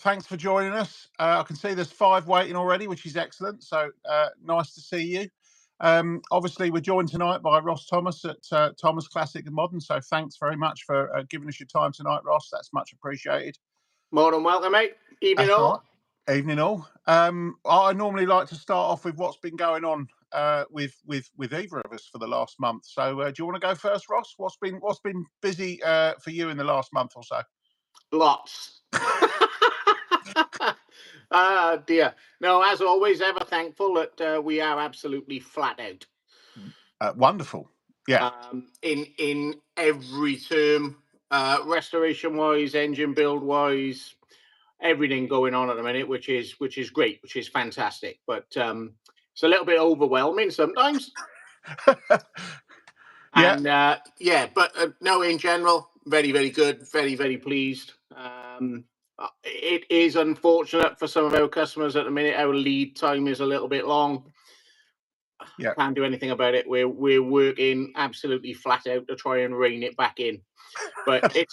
Thanks for joining us. I can see there's 5 waiting already, which is excellent. So nice to see you. Obviously, we're joined tonight by Ross Thomas at Thomas Classic and Modern. So thanks very much for giving us your time tonight, Ross. That's much appreciated. More than welcome, mate. Evening all. Right. Evening all. I normally like to start off with what's been going on with either of us for the last month. So do you want to go first, Ross? What's been busy for you in the last month or so? Lots. Dear. No, as always, ever thankful that we are absolutely flat out. Wonderful. Yeah. In every term, restoration wise, engine build wise, everything going on at the minute, which is great, which is fantastic. But it's a little bit overwhelming sometimes. And but no, in general, very, very good, very, very pleased. It is unfortunate for some of our customers at the minute. Our lead time is a little bit long. Yeah, can't do anything about it. We're working absolutely flat out to try and rein it back in. But it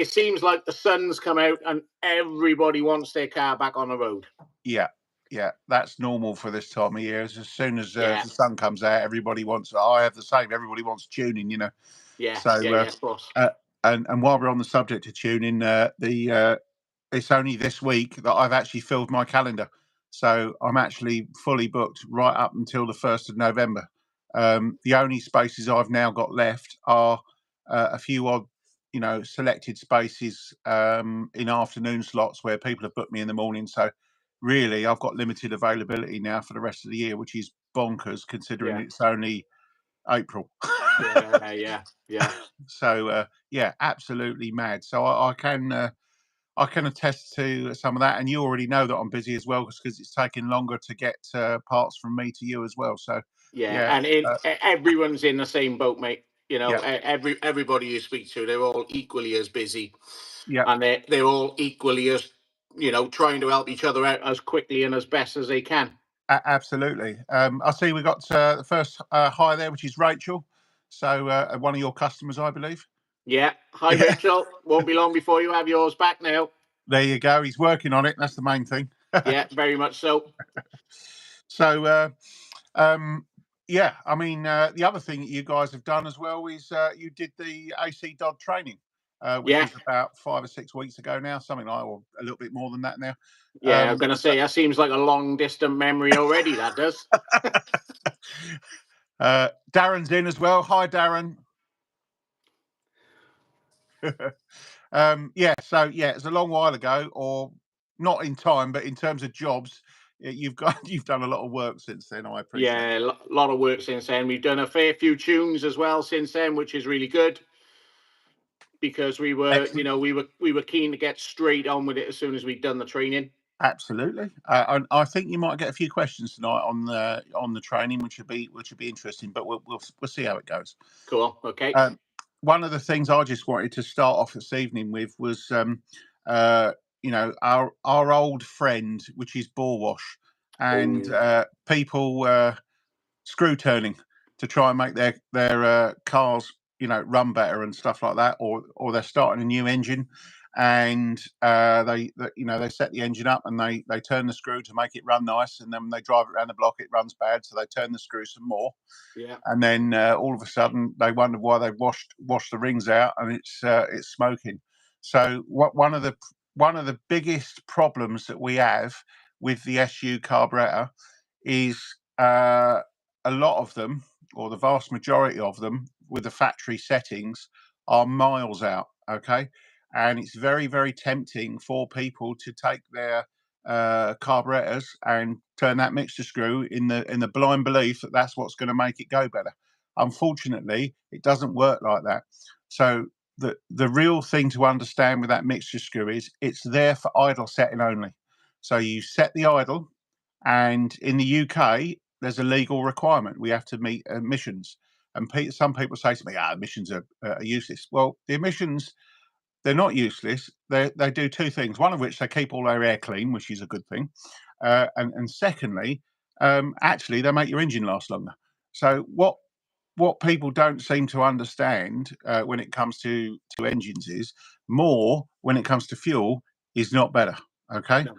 seems like the sun's come out and everybody wants their car back on the road. Yeah, that's normal for this time of year. As soon as the sun comes out, everybody wants. I have the same. Everybody wants tuning, you know. Yeah. So, of course. And while we're on the subject of tuning, it's only this week that I've actually filled my calendar. So I'm actually fully booked right up until the 1st of November. The only spaces I've now got left are a few odd, selected spaces in afternoon slots where people have booked me in the morning. So really, I've got limited availability now for the rest of the year, which is bonkers considering it's only April. Yeah. So absolutely mad. So I can attest to some of that, and you already know that I'm busy as well because it's taking longer to get parts from me to you as well. So and everyone's in the same boat, mate. Everybody you speak to, they're all equally as busy. Yeah, and they're all equally as trying to help each other out as quickly and as best as they can. Absolutely. I see we got the first hi there, which is Rachel. So one of your customers, I believe. Yeah. Hi, Rachel. Won't be long before you have yours back now. There you go. He's working on it. That's the main thing. Yeah, very much so. So, I mean, the other thing that you guys have done as well is you did the ACDodd training, which was about 5 or 6 weeks ago now, something like, or a little bit more than that now. Yeah, I'm going to say that seems like a long distant memory already, that does. Darren's in as well. Hi, Darren. It's a long while ago, or not in time, but in terms of jobs, you've done a lot of work since then. I appreciate. Yeah, a lot of work since then. We've done a fair few tunes as well since then, which is really good because we were, we were keen to get straight on with it as soon as we'd done the training. Absolutely, and I think you might get a few questions tonight on the training, which would be interesting. But we'll see how it goes. Cool. Okay. One of the things I just wanted to start off this evening with was, our old friend, which is bore wash, and people screw turning to try and make their cars, run better and stuff like that, or they're starting a new engine, and they set the engine up and they turn the screw to make it run nice, and then when they drive it around the block it runs bad, so they turn the screw some more, and then all of a sudden they wonder why they've washed the rings out and it's smoking. So one of the biggest problems that we have with the SU carburetor is a lot of them, or the vast majority of them, with the factory settings are miles out. Okay. And it's very, very tempting for people to take their carburetors and turn that mixture screw in the blind belief that that's what's going to make it go better. Unfortunately, it doesn't work like that. So the real thing to understand with that mixture screw is it's there for idle setting only. So you set the idle, and in the UK, there's a legal requirement. We have to meet emissions. And some people say to me, emissions are useless. Well, the emissions, they're not useless. They do two things. One of which, they keep all our air clean, which is a good thing. And secondly, actually, they make your engine last longer. So what people don't seem to understand when it comes to engines is more when it comes to fuel is not better. Okay. No.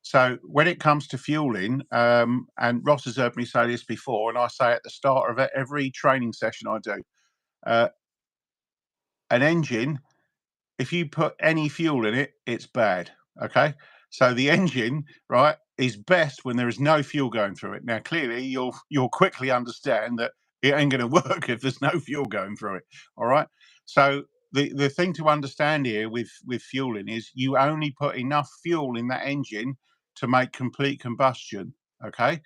So when it comes to fueling, and Ross has heard me say this before, and I say at the start of every training session I do, an engine, if you put any fuel in it, it's bad. Okay. So the engine, right, is best when there is no fuel going through it. Now, clearly, you'll quickly understand that it ain't going to work if there's no fuel going through it. All right. So the thing to understand here with fueling is you only put enough fuel in that engine to make complete combustion. Okay.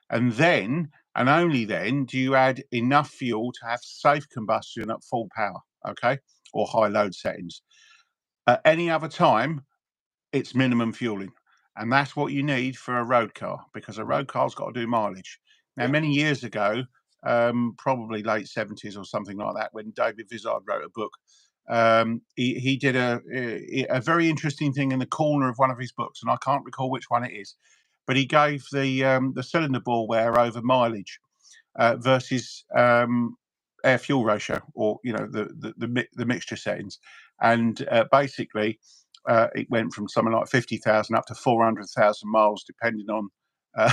And then, and only then, do you add enough fuel to have safe combustion at full power. Okay. Or high load settings. At any other time, it's minimum fueling. And that's what you need for a road car, because a road car's got to do mileage. Now, Yeah. many years ago, probably late 70s or something like that, when David Vizard wrote a book, he did a very interesting thing in the corner of one of his books, and I can't recall which one it is, but he gave the cylinder ball wear over mileage versus air fuel ratio, or the mixture settings, and basically it went from something like 50,000 up to 400,000 miles, depending on uh,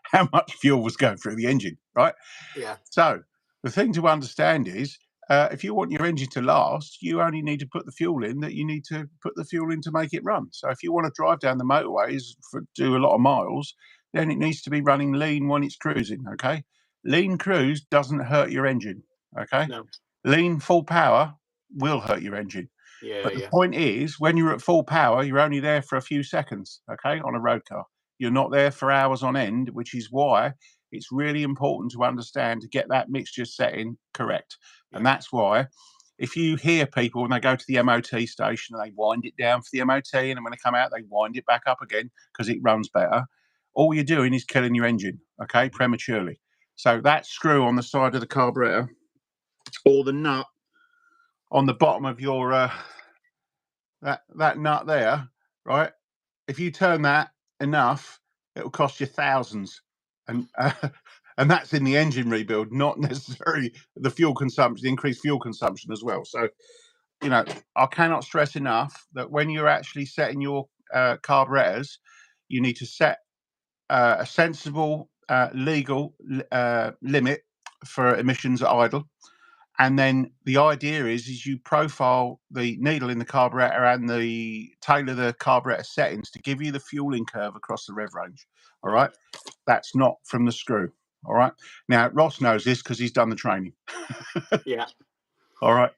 how much fuel was going through the engine, right? Yeah. So the thing to understand is, if you want your engine to last, you only need to put the fuel in that you need to put the fuel in to make it run. So if you want to drive down the motorways do a lot of miles, then it needs to be running lean when it's cruising. Okay, lean cruise doesn't hurt your engine. Okay, No. lean full power will hurt your engine. Yeah. But the Yeah. point is, when you're at full power, you're only there for a few seconds. Okay, on a road car, you're not there for hours on end, which is why it's really important to understand to get that mixture setting correct. And Yeah. that's why if you hear people when they go to the MOT station and they wind it down for the MOT, and then when they come out, they wind it back up again because it runs better, all you're doing is killing your engine, okay, prematurely. So that screw on the side of the carburetor, or the nut on the bottom of your that nut there, right? If you turn that enough, it will cost you thousands, and and that's in the engine rebuild, not necessarily the fuel consumption, the increased fuel consumption as well. So, I cannot stress enough that when you're actually setting your carburetors, you need to set a sensible, legal limit for emissions at idle. And then the idea is you profile the needle in the carburetor and tailor the carburetor settings to give you the fueling curve across the rev range. All right. That's not from the screw. All right. Now, Ross knows this because he's done the training. Yeah. All right.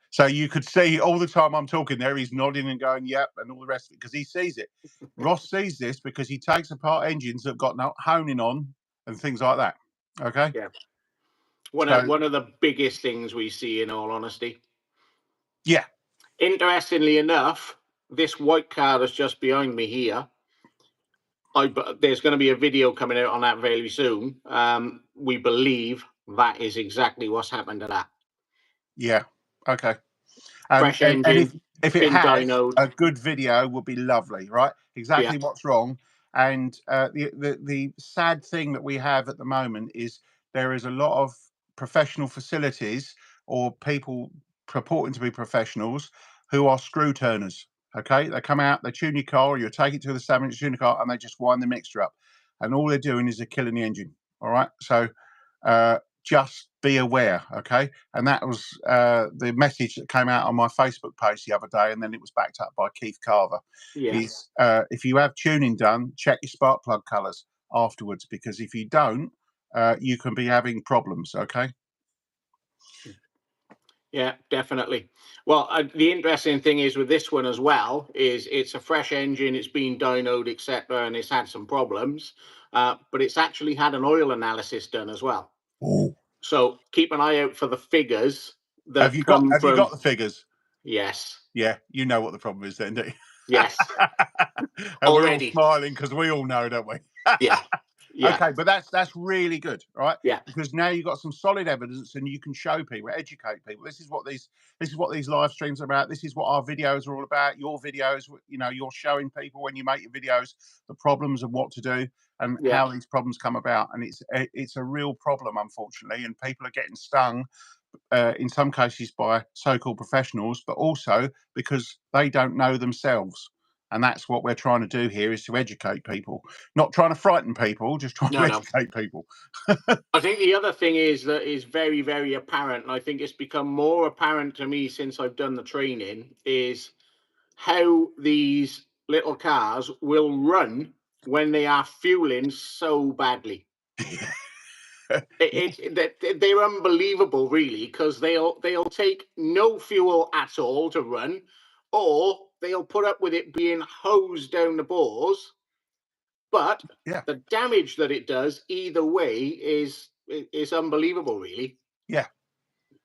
So you could see all the time I'm talking there, he's nodding and going, yep, and all the rest of it, because he sees it. Ross sees this because he takes apart engines that have got no honing on and things like that. Okay. Yeah. One of the biggest things we see, in all honesty. Yeah. Interestingly enough, this white car that's just behind me here, there's going to be a video coming out on that very soon. We believe that is exactly what's happened to that. Yeah. Okay. Fresh And engine, if it been has, dynoed. a good video would be lovely, right? Exactly Yeah. what's wrong. And the sad thing that we have at the moment is there is a lot of professional facilities or people purporting to be professionals who are screw turners. Okay, they come out, they tune your car, or you take it to the salvage, tune your car, and they just wind the mixture up, and all they're doing is they're killing the engine. All right, so just be aware, okay? And that was the message that came out on my Facebook page the other day, and then it was backed up by Keith Carver. Yeah. Is if you have tuning done, check your spark plug colours afterwards, because if you don't, you can be having problems, okay? Yeah, definitely. Well, the interesting thing is with this one as well is it's a fresh engine, it's been dynoed, etc., and it's had some problems, but it's actually had an oil analysis done as well. Oh, So keep an eye out for the figures that have you got the figures? Yes. Yeah, you know what the problem is then, don't you? Yes. And we're all Already. smiling because we all know, don't we? Yeah. Yeah. Okay, but that's really good, right? Yeah. Because now you've got some solid evidence, and you can show people, educate people. This is what these live streams are about. This is what our videos are all about. Your videos, you're showing people when you make your videos the problems and what to do and Yeah. how these problems come about. And it's a real problem, unfortunately, and people are getting stung in some cases by so-called professionals, but also because they don't know themselves. And that's what we're trying to do here, is to educate people, not trying to frighten people, just trying to educate people. I think the other thing is that is very, very apparent, and I think it's become more apparent to me since I've done the training, is how these little cars will run when they are fueling so badly. They're unbelievable, really, because they'll take no fuel at all to run, or they'll put up with it being hosed down the bores. But the damage that it does either way is unbelievable, really. Yeah,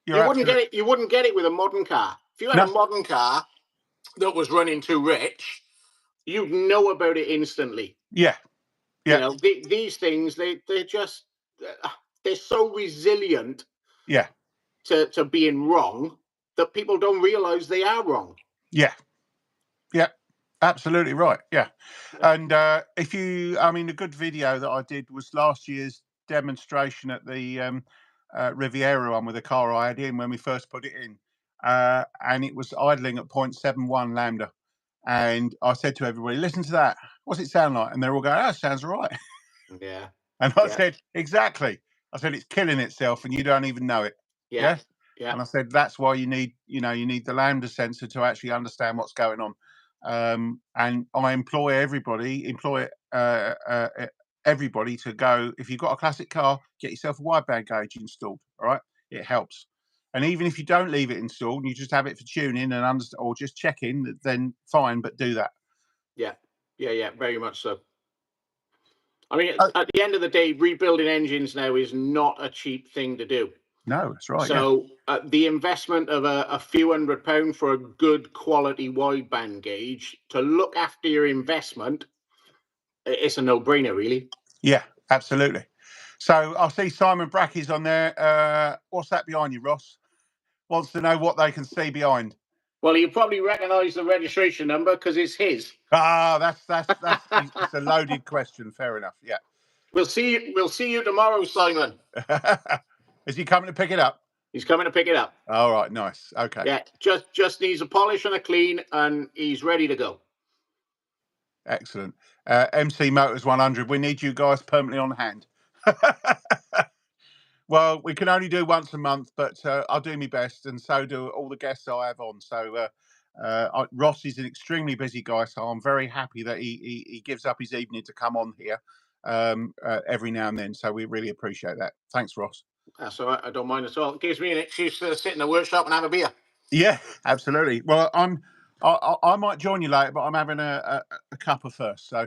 you wouldn't get it. You wouldn't get it with a modern car. If you had a modern car that was running too rich, you'd know about it instantly. Yeah, yeah. You know, these things, they're just they're so resilient. Yeah. To being wrong that people don't realize they are wrong. Yeah. Yeah. Absolutely right. Yeah. And a good video that I did was last year's demonstration at the Riviera one with the car I had in when we first put it in. And it was idling at 0.71 lambda. And I said to everybody, listen to that. What's it sound like? And they're all going, oh, it sounds all right. Yeah. And I said, exactly. I said, it's killing itself and you don't even know it. Yeah. And I said, that's why you need the lambda sensor to actually understand what's going on. And I employ everybody to go, if you've got a classic car, get yourself a wideband gauge installed. All right. It helps. And even if you don't leave it installed and you just have it for tuning and understand or just checking, then fine, but do that. Yeah. Very much so. I mean, at the end of the day, rebuilding engines now is not a cheap thing to do. No, that's right. So the investment of a few £100 for a good quality wideband gauge to look after your investment, it's a no-brainer, really. Yeah, absolutely. So I see Simon Bracky's on there. What's that behind you, Ross? Wants to know what they can see behind. Well, you probably recognise the registration number because it's his. Ah, that's it's a loaded question. Fair enough. Yeah. We'll see you tomorrow, Simon. Is he coming to pick it up? He's coming to pick it up. All right, nice. Okay. Yeah, just needs a polish and a clean, and he's ready to go. Excellent. MC Motors 100. We need you guys permanently on hand. Well, we can only do once a month, but I'll do my best, and so do all the guests I have on. So Ross is an extremely busy guy, so I'm very happy that he gives up his evening to come on here every now and then. So we really appreciate that. Thanks, Ross. That's all right. I don't mind at all. It gives me an excuse to sit in the workshop and have a beer. Yeah, absolutely. Well, I might join you later, but I'm having a cuppa first. So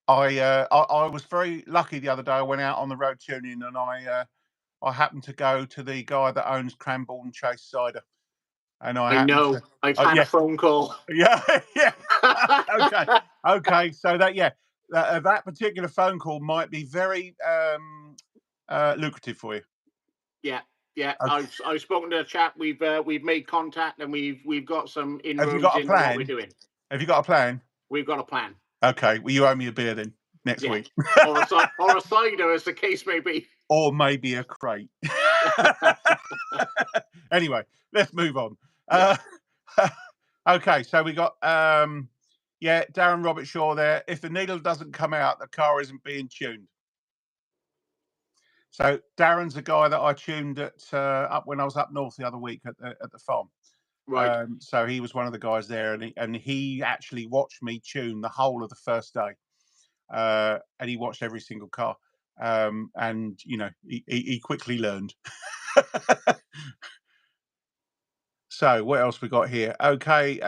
I was very lucky the other day. I went out on the road tuning, and I happened to go to the guy that owns Cranbourne Chase Cider. And I know. I've had a phone call. Yeah, yeah. Okay. So that particular phone call might be very lucrative for you. Yeah. Okay. I've spoken to a chap. We've made contact, and we've got some inroads. Have you got a plan? What we're doing. Have you got a plan? We've got a plan. Okay. Well, you owe me a beer then next week, or a cider, as the case may be, or maybe a crate. Anyway, let's move on. Okay, so we got Darren Robert Shaw there. If the needle doesn't come out, the car isn't being tuned. So Darren's a guy that I tuned up when I was up north the other week at the farm. Right. So he was one of the guys there, and he actually watched me tune the whole of the first day, and he watched every single car, and he quickly learned. So what else we got here? Okay,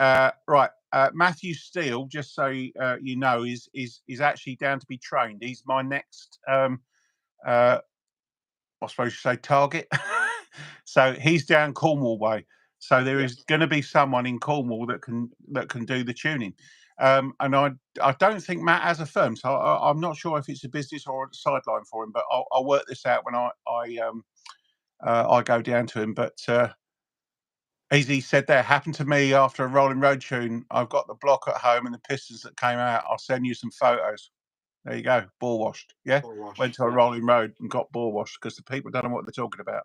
right. Matthew Steele, just so you know, is actually down to be trained. He's my next, I suppose you say, target. So he's down Cornwall way. So there is going to be someone in Cornwall that can do the tuning. And I don't think Matt has a firm, so I'm not sure if it's a business or a sideline for him. But I'll work this out when I go down to him. But as he said, there happened to me after a rolling road tune. I've got the block at home and the pistons that came out. I'll send you some photos. There you go, bore washed. Yeah, went to a rolling road and got bore washed because the people don't know what they're talking about.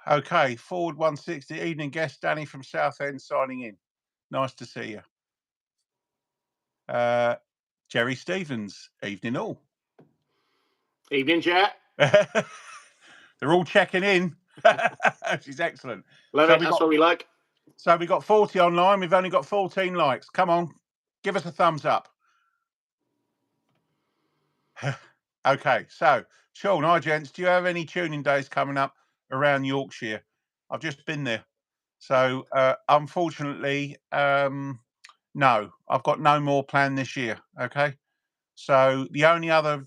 Okay, Forward 160, evening guest, Danny from Southend signing in. Nice to see you. Jerry Stevens, evening all. Evening, chat. They're all checking in. She's excellent. Love it. That's what we like. So we got 40 online. We've only got 14 likes. Come on, give us a thumbs up. Okay, so Sean, hi gents, do you have any tuning days coming up around Yorkshire? I've just been there. So unfortunately, no, I've got no more planned this year. Okay, so the only other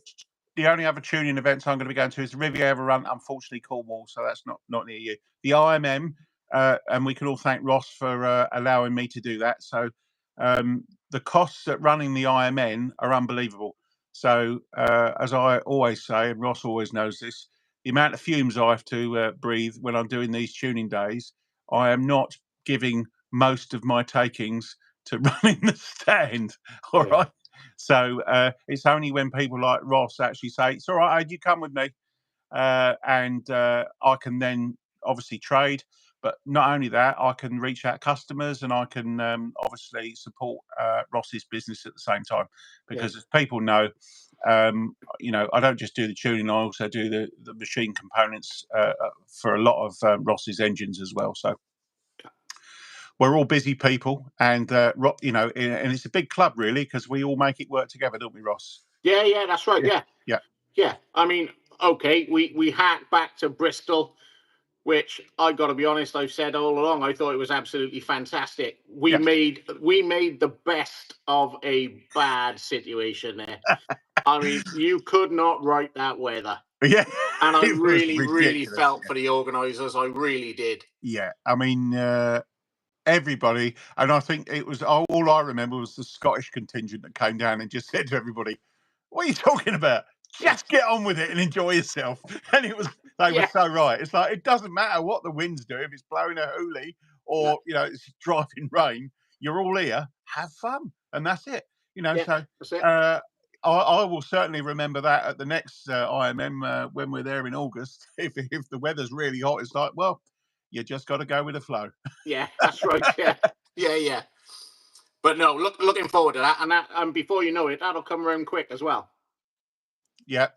tuning events I'm going to be going to is the Riviera Run, unfortunately Cornwall, so that's not near you. The IMM, and we can all thank Ross for allowing me to do that. So the costs at running the IMN are unbelievable. So as I always say, and Ross always knows this, the amount of fumes I have to breathe when I'm doing these tuning days, I am not giving most of my takings to running the stand. All right. So it's only when people like Ross actually say, it's all right, you come with me. And I can then obviously trade. But not only that, I can reach out customers and I can obviously support Ross's business at the same time. Because as people know, I don't just do the tuning, I also do the machine components for a lot of Ross's engines as well. So we're all busy people, and and it's a big club really, because we all make it work together, don't we, Ross? Yeah, that's right. Yeah. I mean, okay, we hacked back to Bristol, which I got to be honest, I've said all along, I thought it was absolutely fantastic. We made the best of a bad situation there. I mean, you could not write that weather. Yeah. And I really felt for the organisers. I really did. Yeah. I mean, everybody, and I think it was all I remember was the Scottish contingent that came down and just said to everybody, "What are you talking about? Just get on with it and enjoy yourself." And they were so right. It's like, it doesn't matter what the winds do, if it's blowing a hoolie or it's driving rain, you're all here, have fun, and that's it. So I will certainly remember that at the next IMM when we're there in August. If the weather's really hot, it's like, well, you just got to go with the flow. Yeah, that's right. Yeah. But no, looking forward to that, and before you know it, that'll come around quick as well. Yeah.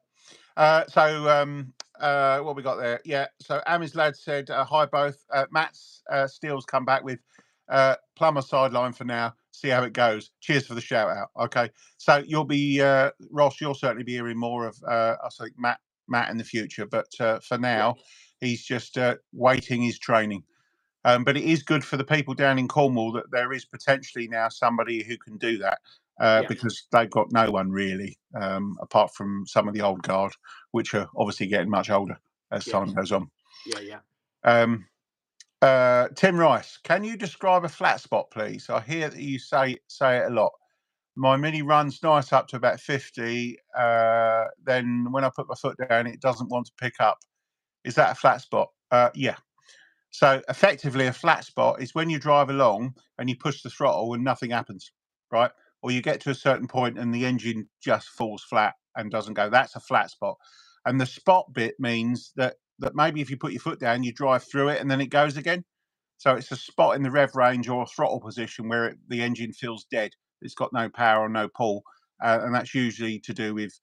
What we got there? Yeah. So Ami's lad said, "Hi both." Matt's Steele's come back with plumber sideline for now. See how it goes. Cheers for the shout out. Okay. So you'll be Ross. You'll certainly be hearing more of I think Matt in the future. But for now, he's just waiting his training. But it is good for the people down in Cornwall that there is potentially now somebody who can do that. Because they've got no one really, apart from some of the old guard, which are obviously getting much older as time goes on. Tim Rice, can you describe a flat spot, please? I hear that you say it a lot. My Mini runs nice up to about 50. Then when I put my foot down, it doesn't want to pick up. Is that a flat spot? Yeah. So effectively, a flat spot is when you drive along and you push the throttle and nothing happens, right? Or you get to a certain point and the engine just falls flat and doesn't go. That's a flat spot. And the spot bit means that maybe if you put your foot down, you drive through it and then it goes again. So it's a spot in the rev range or throttle position where the engine feels dead. It's got no power or no pull. And that's usually to do with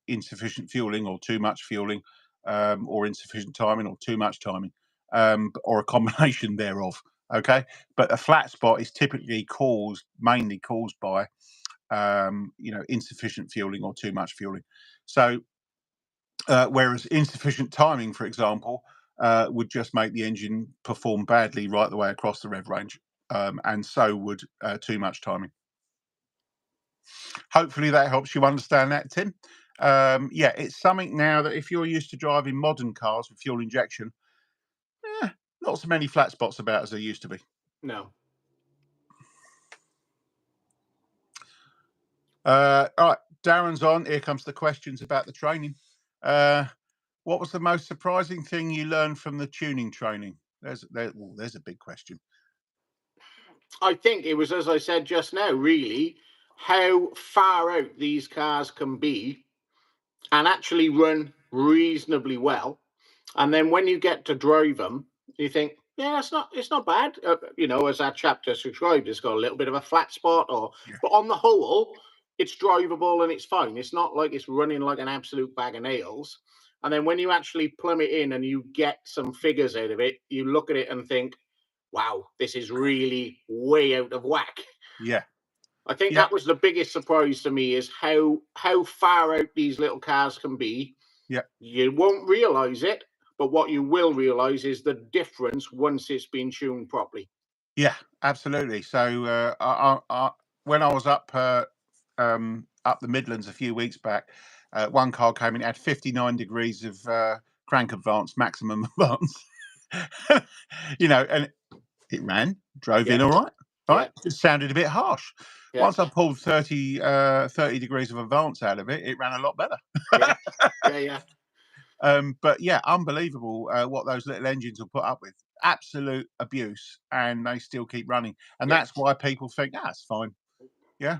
insufficient fueling or too much fueling, or insufficient timing or too much timing. Or a combination thereof. Okay, but a flat spot is typically mainly caused by insufficient fueling or too much fueling. So whereas insufficient timing, for example, would just make the engine perform badly right the way across the rev range, and so would too much timing. Hopefully that helps you understand that, Tim. It's something now that if you're used to driving modern cars with fuel injection, not so many flat spots about as there used to be. No. All right, Darren's on. Here comes the questions about the training. What was the most surprising thing you learned from the tuning training? There's a big question. I think it was, as I said just now, really how far out these cars can be and actually run reasonably well. And then when you get to drive them, you think, yeah, it's not bad. You know, as that chapter described, it's got a little bit of a flat spot, Yeah. but on the whole, it's drivable and it's fine. It's not like it's running like an absolute bag of nails. And then when you actually plumb it in and you get some figures out of it, you look at it and think, wow, this is really way out of whack. Yeah. I think Yeah. that was the biggest surprise to me, is how far out these little cars can be. Yeah. You won't realize it, but what you will realize is the difference once it's been tuned properly. Yeah, absolutely. So when I was up the Midlands a few weeks back, one car came in, had 59 degrees of crank advance, maximum advance. You know, and it drove in Yeah, all right. yeah, Right, it sounded a bit harsh. yeah, Once I pulled 30 degrees of advance out of it, it ran a lot better. yeah, yeah, yeah, But yeah, unbelievable what those little engines will put up with. Absolute abuse, and they still keep running. And yeah, that's why people think, it's fine. Yeah.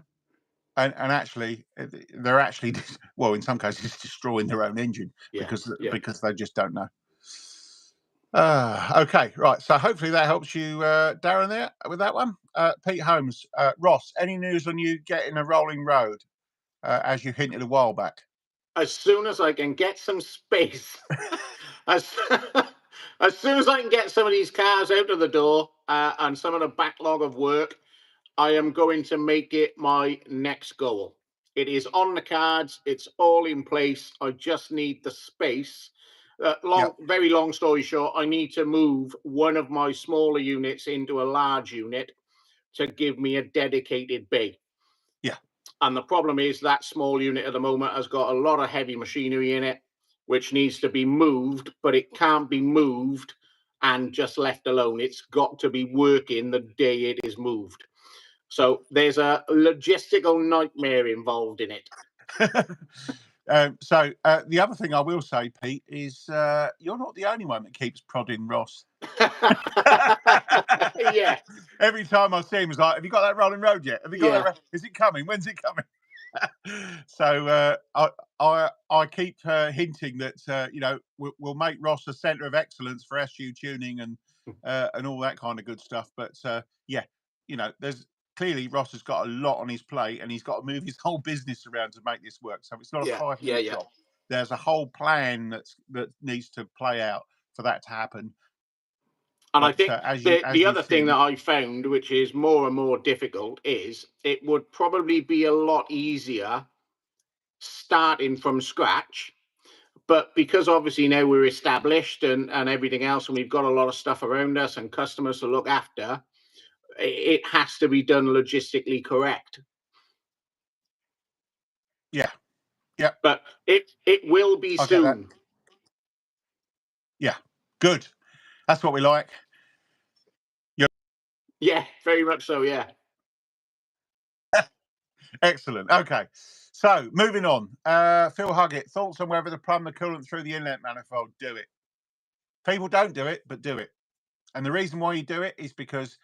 And actually, they're actually, well, in some cases, destroying their own engine yeah, yeah. because they just don't know. Okay, right. So hopefully that helps you, Darren, there with that one. Pete Holmes, Ross, any news on you getting a rolling road, as you hinted a while back? As soon as I can get some space, as, as soon as I can get some of these cars out of the door and some of the backlog of work, I am going to make it my next goal. It is on the cards. It's all in place. I just need the space. Yep. Very long story short, I need to move one of my smaller units into a large unit to give me a dedicated bay. Yeah. And the problem is that small unit at the moment has got a lot of heavy machinery in it, which needs to be moved, but it can't be moved and just left alone. It's got to be working the day it is moved. So there's a logistical nightmare involved in it. So the other thing I will say, Pete, is you're not the only one that keeps prodding Ross. Yeah. Every time I see him, he's like, "Have you got that rolling road yet? Have you got Yeah. that? Is it coming? When's it coming?" So I keep hinting that you know, we'll make Ross a centre of excellence for SU tuning and all that kind of good stuff. But yeah, you know, there's clearly Ross has got a lot on his plate, and he's got to move his whole business around to make this work. So it's not a Yeah. 5 minute Yeah. job. There's a whole plan that needs to play out for that to happen. And I But think as the you've other thing seen, that I found, which is more and more difficult, is it would probably be a lot easier starting from scratch. But because obviously now we're established and everything else, and we've got a lot of stuff around us and customers to look after, it has to be done logistically correct. yeah, yeah, But it will be I get that. soon. Yeah, good. That's what we like. Yeah, very much so. Yeah. Excellent. Okay. So moving on. Phil Huggett, thoughts on whether to plumb the coolant through the inlet manifold? Do it. People don't do it, but do it. And the reason why you do it is because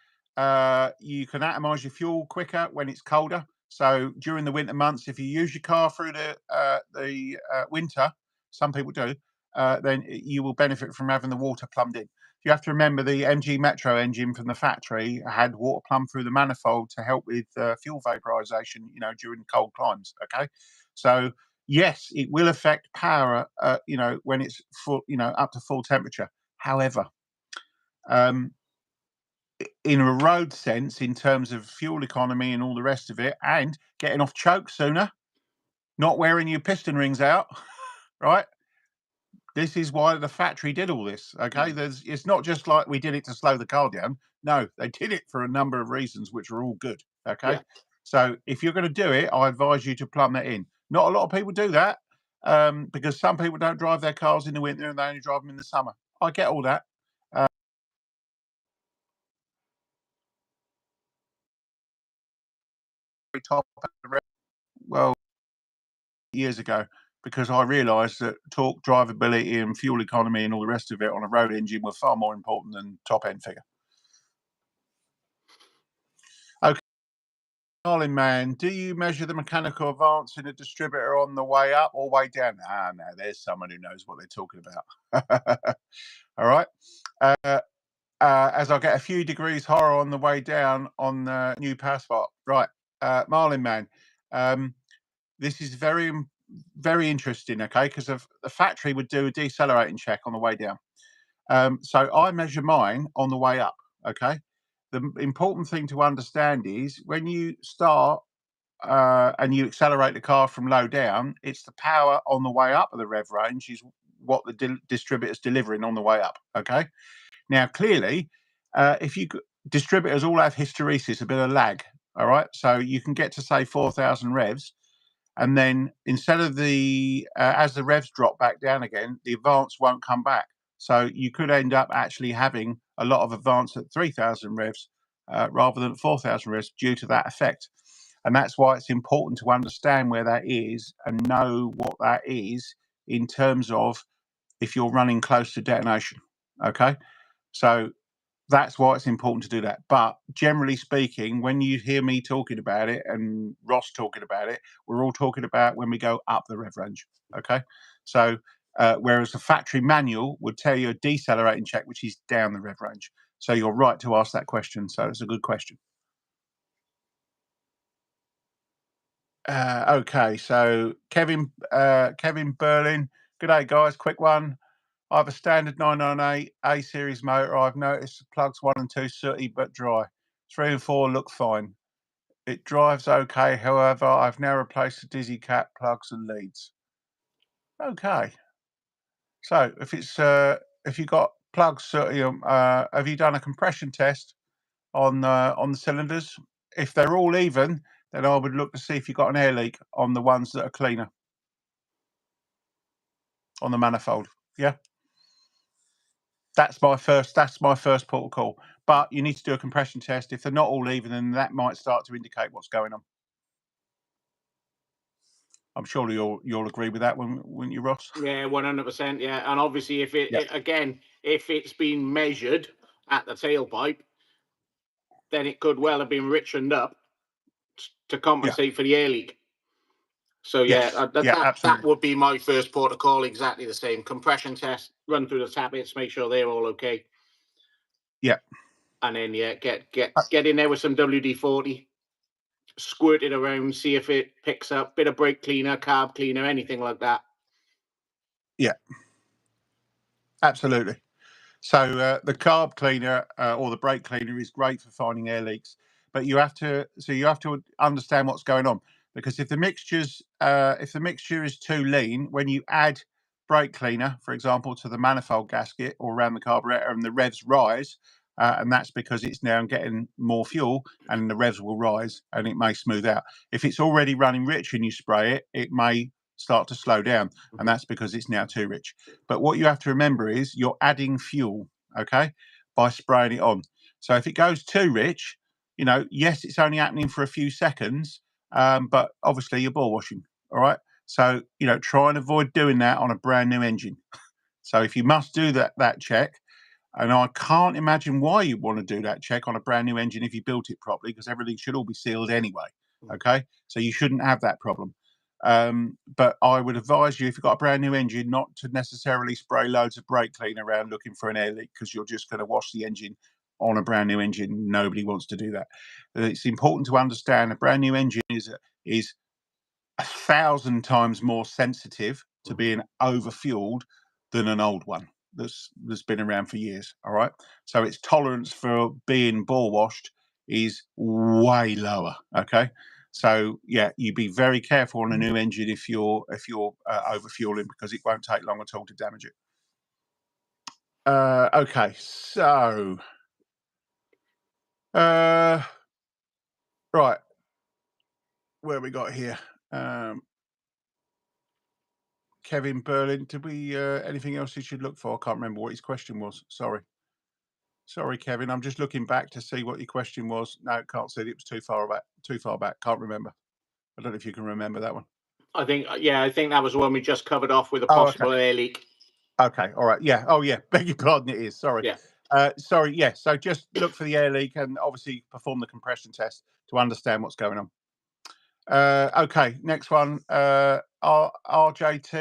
you can atomize your fuel quicker when it's colder. So during the winter months, if you use your car through the winter, some people do, then you will benefit from having the water plumbed in. You have to remember the MG Metro engine from the factory had water plumbed through the manifold to help with fuel vaporization, you know, during cold climes. Okay, so yes, it will affect power, you know, when it's full, you know, up to full temperature. However, um, in a road sense, in terms of fuel economy and all the rest of it, and getting off choke sooner, not wearing your piston rings out, right? This is why the factory did all this. Okay, it's not just like we did it to slow the car down. No, they did it for a number of reasons, which are all good. Okay, Yeah. so if you're going to do it, I advise you to plumb that in. Not a lot of people do that because some people don't drive their cars in the winter and they only drive them in the summer. I get all that. Top well, years ago, because I realised that torque, drivability, and fuel economy and all the rest of it on a road engine were far more important than top end figure. Okay. Darling man, do you measure the mechanical advance in a distributor on the way up or way down? Ah, no, there's someone who knows what they're talking about. All right. As I get a few degrees horror on the way down on the new power spot. Right. Marlin man, this is very, very interesting, okay, because the factory would do a decelerating check on the way down. So I measure mine on the way up, okay? The important thing to understand is when you start and you accelerate the car from low down, it's the power on the way up of the rev range is what the distributor's delivering on the way up, okay? Now, clearly, if you distributors all have hysteresis, a bit of lag, all right? So you can get to, say, 4,000 revs, and then instead of as the revs drop back down again, the advance won't come back. So you could end up actually having a lot of advance at 3,000 revs rather than 4,000 revs due to that effect. And that's why it's important to understand where that is and know what that is in terms of if you're running close to detonation. Okay. So that's why it's important to do that. But generally speaking, when you hear me talking about it and Ross talking about it, we're all talking about when we go up the rev range. Okay. So whereas the factory manual would tell you a decelerating check, which is down the rev range. So you're right to ask that question. So it's a good question. Okay. So Kevin Berlin. Good day, guys. Quick one. I have a standard 998 A series motor. I've noticed the plugs 1 and 2 sooty but dry. 3 and 4 look fine. It drives okay. However, I've now replaced the dizzy cap plugs and leads. Okay. So if you've got plugs sooty, have you done a compression test on the cylinders? If they're all even, then I would look to see if you've got an air leak on the ones that are cleaner on the manifold. Yeah. That's my first port of call. But you need to do a compression test. If they're not all even, then that might start to indicate what's going on. I'm sure you'll agree with that, wouldn't you, Ross? Yeah, 100%. Yeah, and obviously, if if it's been measured at the tailpipe, then it could well have been richened up to compensate for the air leak. So Yes. that would be my first port of call. Exactly the same. Compression test, run through the tappets, make sure they're all okay. Yeah. And then get in there with some WD-40, squirt it around, see if it picks up. Bit of brake cleaner, carb cleaner, anything like that. Yeah. Absolutely. So the carb cleaner or the brake cleaner is great for finding air leaks, but you have to understand what's going on, because if the mixture is too lean, when you add brake cleaner, for example, to the manifold gasket or around the carburetor, and the revs rise, and that's because it's now getting more fuel, and the revs will rise and it may smooth out. If it's already running rich and you spray it, it may start to slow down, and that's because it's now too rich. But what you have to remember is you're adding fuel, okay, by spraying it on. So if it goes too rich, yes, it's only happening for a few seconds, but obviously you're ball washing. All right. So, try and avoid doing that on a brand new engine. So if you must do that check, and I can't imagine why you want to do that check on a brand new engine if you built it properly, because everything should all be sealed anyway. Okay. So you shouldn't have that problem. But I would advise you, if you've got a brand new engine, not to necessarily spray loads of brake cleaner around looking for an air leak, because you're just going to wash the engine on a brand new engine. Nobody wants to do that. It's important to understand a brand new engine is 1,000 times more sensitive to being overfueled than an old one that's been around for years. All right. So its tolerance for being ball washed is way lower. Okay. So yeah, you be very careful on a new engine if you're overfueling, because it won't take long at all to damage it. Okay, so right, where we got here? Kevin Berlin. Did we anything else you should look for? I can't remember what his question was. Sorry, Kevin. I'm just looking back to see what your question was. No, can't see it. It was too far back. Can't remember. I don't know if you can remember that one. I think that was the one we just covered off with a possible air leak. Okay, all right. Yeah. Oh, yeah. Beg your pardon. It is. Sorry. Yeah. Sorry. Yeah. So just look for the air leak and obviously perform the compression test to understand what's going on. Okay, next one. RJT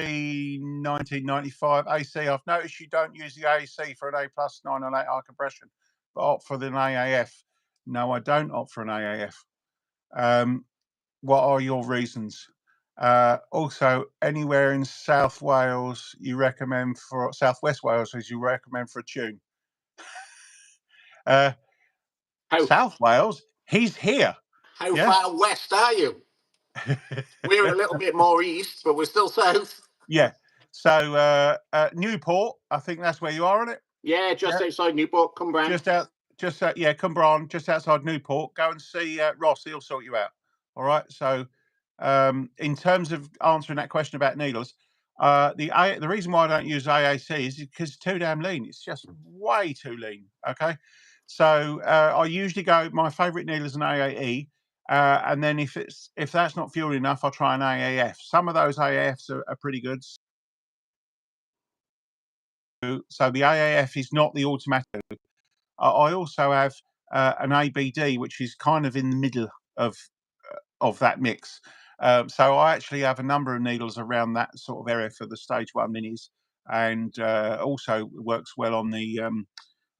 1995 AC. I've noticed you don't use the AC for an A+ 998 high compression, but opt for an AAF. No, I don't opt for an AAF. What are your reasons? Also, anywhere in South Wales you recommend for Southwest Wales as you recommend for a tune? South Wales, he's here. How far west are you? We're a little bit more east, but we're still south. Yeah. So Newport, I think that's where you are, isn't it? Yeah, just outside Newport, Cumbran. Cumbran, just outside Newport. Go and see Ross; he'll sort you out. All right. So, in terms of answering that question about needles, the reason why I don't use AAC is because it's too damn lean. It's just way too lean. Okay. So I usually go. My favourite needle is an AAE. And then if that's not fuel enough, I'll try an AAF. Some of those AAFs are pretty good. So the AAF is not the automatic. I also have an ABD, which is kind of in the middle of that mix. So I actually have a number of needles around that sort of area for the stage 1 minis, and also works well on the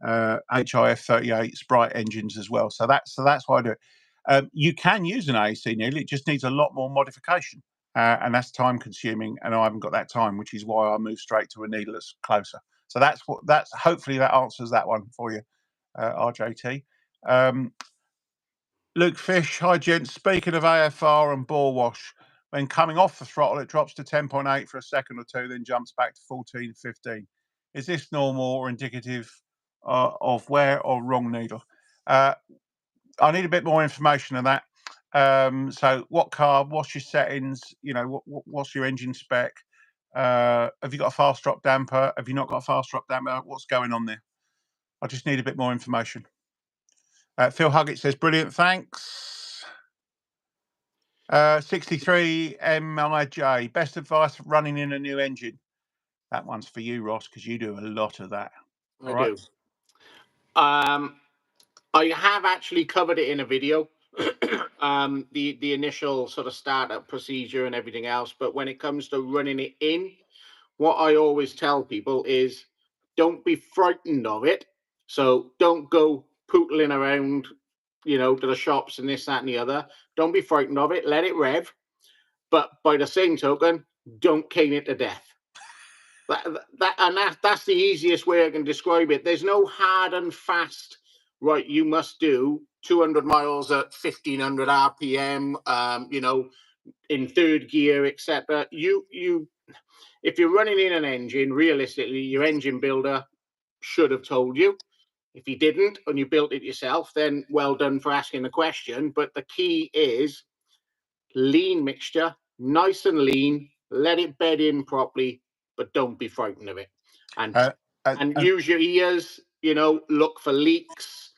HIF 38 Sprite engines as well. So that's why I do it. You can use an AAC needle; it just needs a lot more modification, and that's time consuming. And I haven't got that time, which is why I move straight to a needle that's closer. So that's hopefully that answers that one for you, RJT. Luke Fish, hi gents. Speaking of AFR and bore wash, when coming off the throttle, it drops to 10.8 for a second or two, then jumps back to 14, 15. Is this normal or indicative of wear or wrong needle? I need a bit more information on that. So what carb, what's your settings, what's your engine spec? Have you got a fast drop damper? Have you not got a fast drop damper? What's going on there? I just need a bit more information. Phil Huggett says, brilliant, thanks. 63 MIJ, best advice for running in a new engine. That one's for you, Ross, because you do a lot of that. I do. I have actually covered it in a video, the initial sort of startup procedure and everything else. But when it comes to running it in, what I always tell people is don't be frightened of it. So don't go pootling around, to the shops and this, that, and the other. Don't be frightened of it. Let it rev. But by the same token, don't cane it to death. That's the easiest way I can describe it. There's no hard and fast, right, you must do 200 miles at 1500 RPM, in third gear, etc. If you're running in an engine, realistically, your engine builder should have told you. If he didn't and you built it yourself, then well done for asking the question. But the key is lean mixture, nice and lean, let it bed in properly, but don't be frightened of it. And use your ears, look for leaks,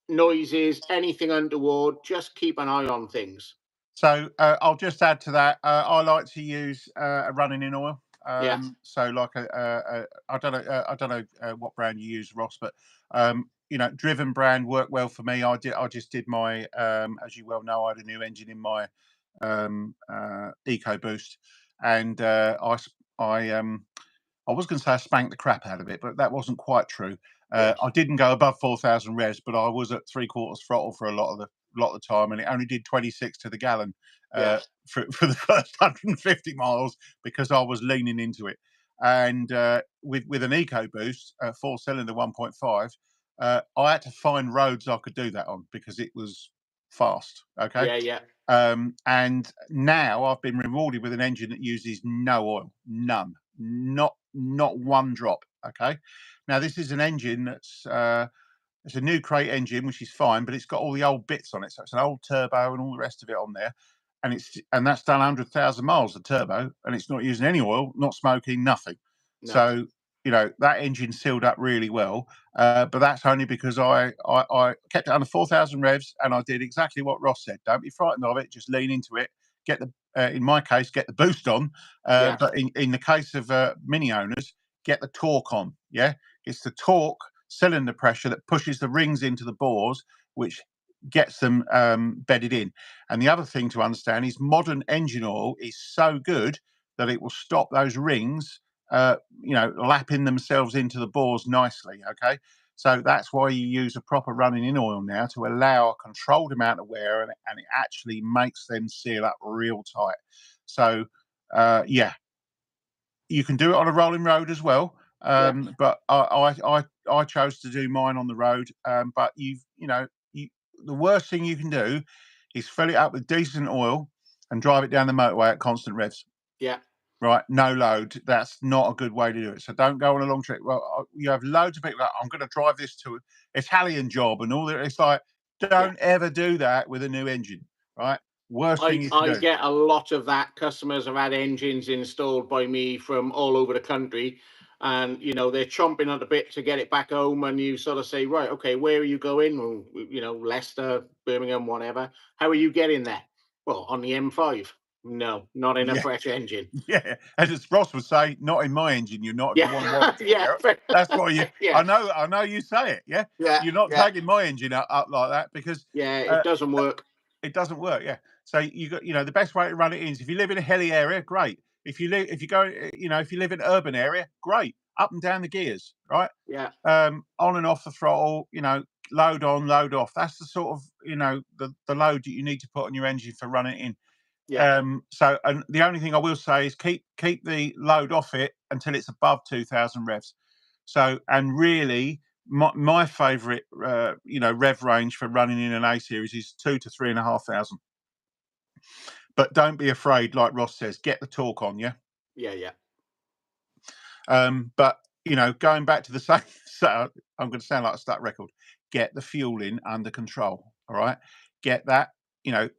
noises, anything untoward. Just keep an eye on things. So I'll just add to that. I like to use a running in oil. So like I don't know what brand you use, Ross, but Driven brand worked well for me. I just did my as you well know, I had a new engine in my EcoBoost, and I was going to say I spanked the crap out of it, but that wasn't quite true. I didn't go above 4,000 revs, but I was at 3/4 throttle for a lot of the time, and it only did 26 to the gallon for the first 150 miles because I was leaning into it. And with an EcoBoost, 4-cylinder 1.5, I had to find roads I could do that on because it was fast. Okay. And now I've been rewarded with an engine that uses no oil, none, not one drop. Okay. Now this is an engine that's it's a new crate engine, which is fine, but it's got all the old bits on it. So it's an old turbo and all the rest of it on there. And that's done 100,000 miles, the turbo, and it's not using any oil, not smoking, nothing. No. So, that engine sealed up really well. But that's only because I kept it under 4,000 revs, and I did exactly what Ross said. Don't be frightened of it. Just lean into it. Get in my case, get the boost on. But in the case of mini owners, get the torque on. Yeah, it's the torque cylinder pressure that pushes the rings into the bores, which gets them bedded in. And the other thing to understand is modern engine oil is so good that it will stop those rings, lapping themselves into the bores nicely. Okay, so that's why you use a proper running in oil now to allow a controlled amount of wear, and it actually makes them seal up real tight. So yeah, you can do it on a rolling road as well. But I chose to do mine on the road. But the worst thing you can do is fill it up with decent oil and drive it down the motorway at constant revs. Yeah. Right, no load. That's not a good way to do it. So don't go on a long trip. Well, you have loads of people like, I'm going to drive this to an Italian job and all that. It's like, don't ever do that with a new engine, right? Worst thing you can I do. get a lot of that. Customers have had engines installed by me from all over the country, and they're chomping at the bit to get it back home. And you sort of say, right, okay, where are you going? Well, Leicester, Birmingham, whatever. How are you getting there? Well, on the M5. No, not in a Yeah. fresh engine. Yeah, and as Ross would say, not in my engine. You're not. If you want to warranty it, that's what you. Yeah. I know. You say it. Yeah. Yeah. You're not tagging my engine up like that because. Yeah, it doesn't work. It doesn't work. Yeah. So you got the best way to run it is if you live in a hilly area, great. If you live in an urban area, great. Up and down the gears, right? Yeah. On and off the throttle. Load on, load off. That's the sort of the load that you need to put on your engine for running it in. Yeah. So, and the only thing I will say is keep the load off it until it's above 2,000 revs. So, and really, my favourite, rev range for running in an A series is 2,000 to 3,500. But don't be afraid, like Ross says, get the torque on, yeah. Yeah. But going back to the same, so I'm going to sound like a stuck record. Get the fueling under control. All right, get that.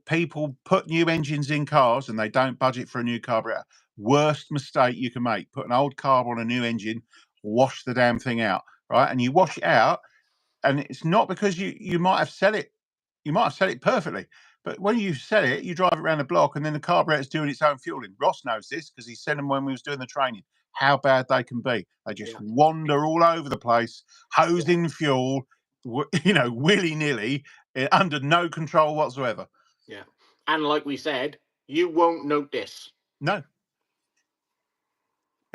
People put new engines in cars and they don't budget for a new carburetor. Worst mistake you can make: put an old carb on a new engine, wash the damn thing out, right? And you wash it out, and it's not because you might have set it, perfectly, but when you set it, you drive it around the block, and then the carburetor's doing its own fueling. Ross knows this because he said them when we was doing the training. How bad they can be. They just wander all over the place, hosing fuel, willy nilly, under no control whatsoever. Yeah. And like we said, you won't notice. No.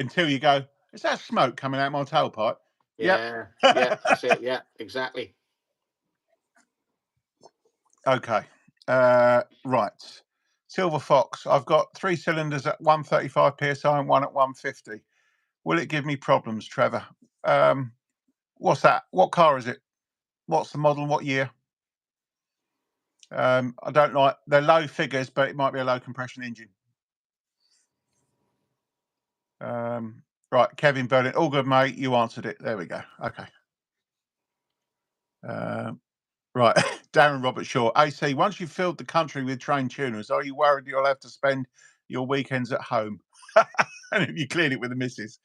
Until you go, is that smoke coming out my tailpipe? Yeah. Yeah, that's it. Yeah, exactly. Okay. Right. Silver Fox. I've got 3 cylinders at 135 psi and one at 150. Will it give me problems, Trevor? What's that? What car is it? What's the model? What year? I don't like. They're low figures, but it might be a low compression engine. Right, Kevin Berlin. All good, mate. You answered it. There we go. Okay. Right, Darren Robert Shaw. AC, once you've filled the country with trained tuners, are you worried you'll have to spend your weekends at home? And if you cleared it with the missus?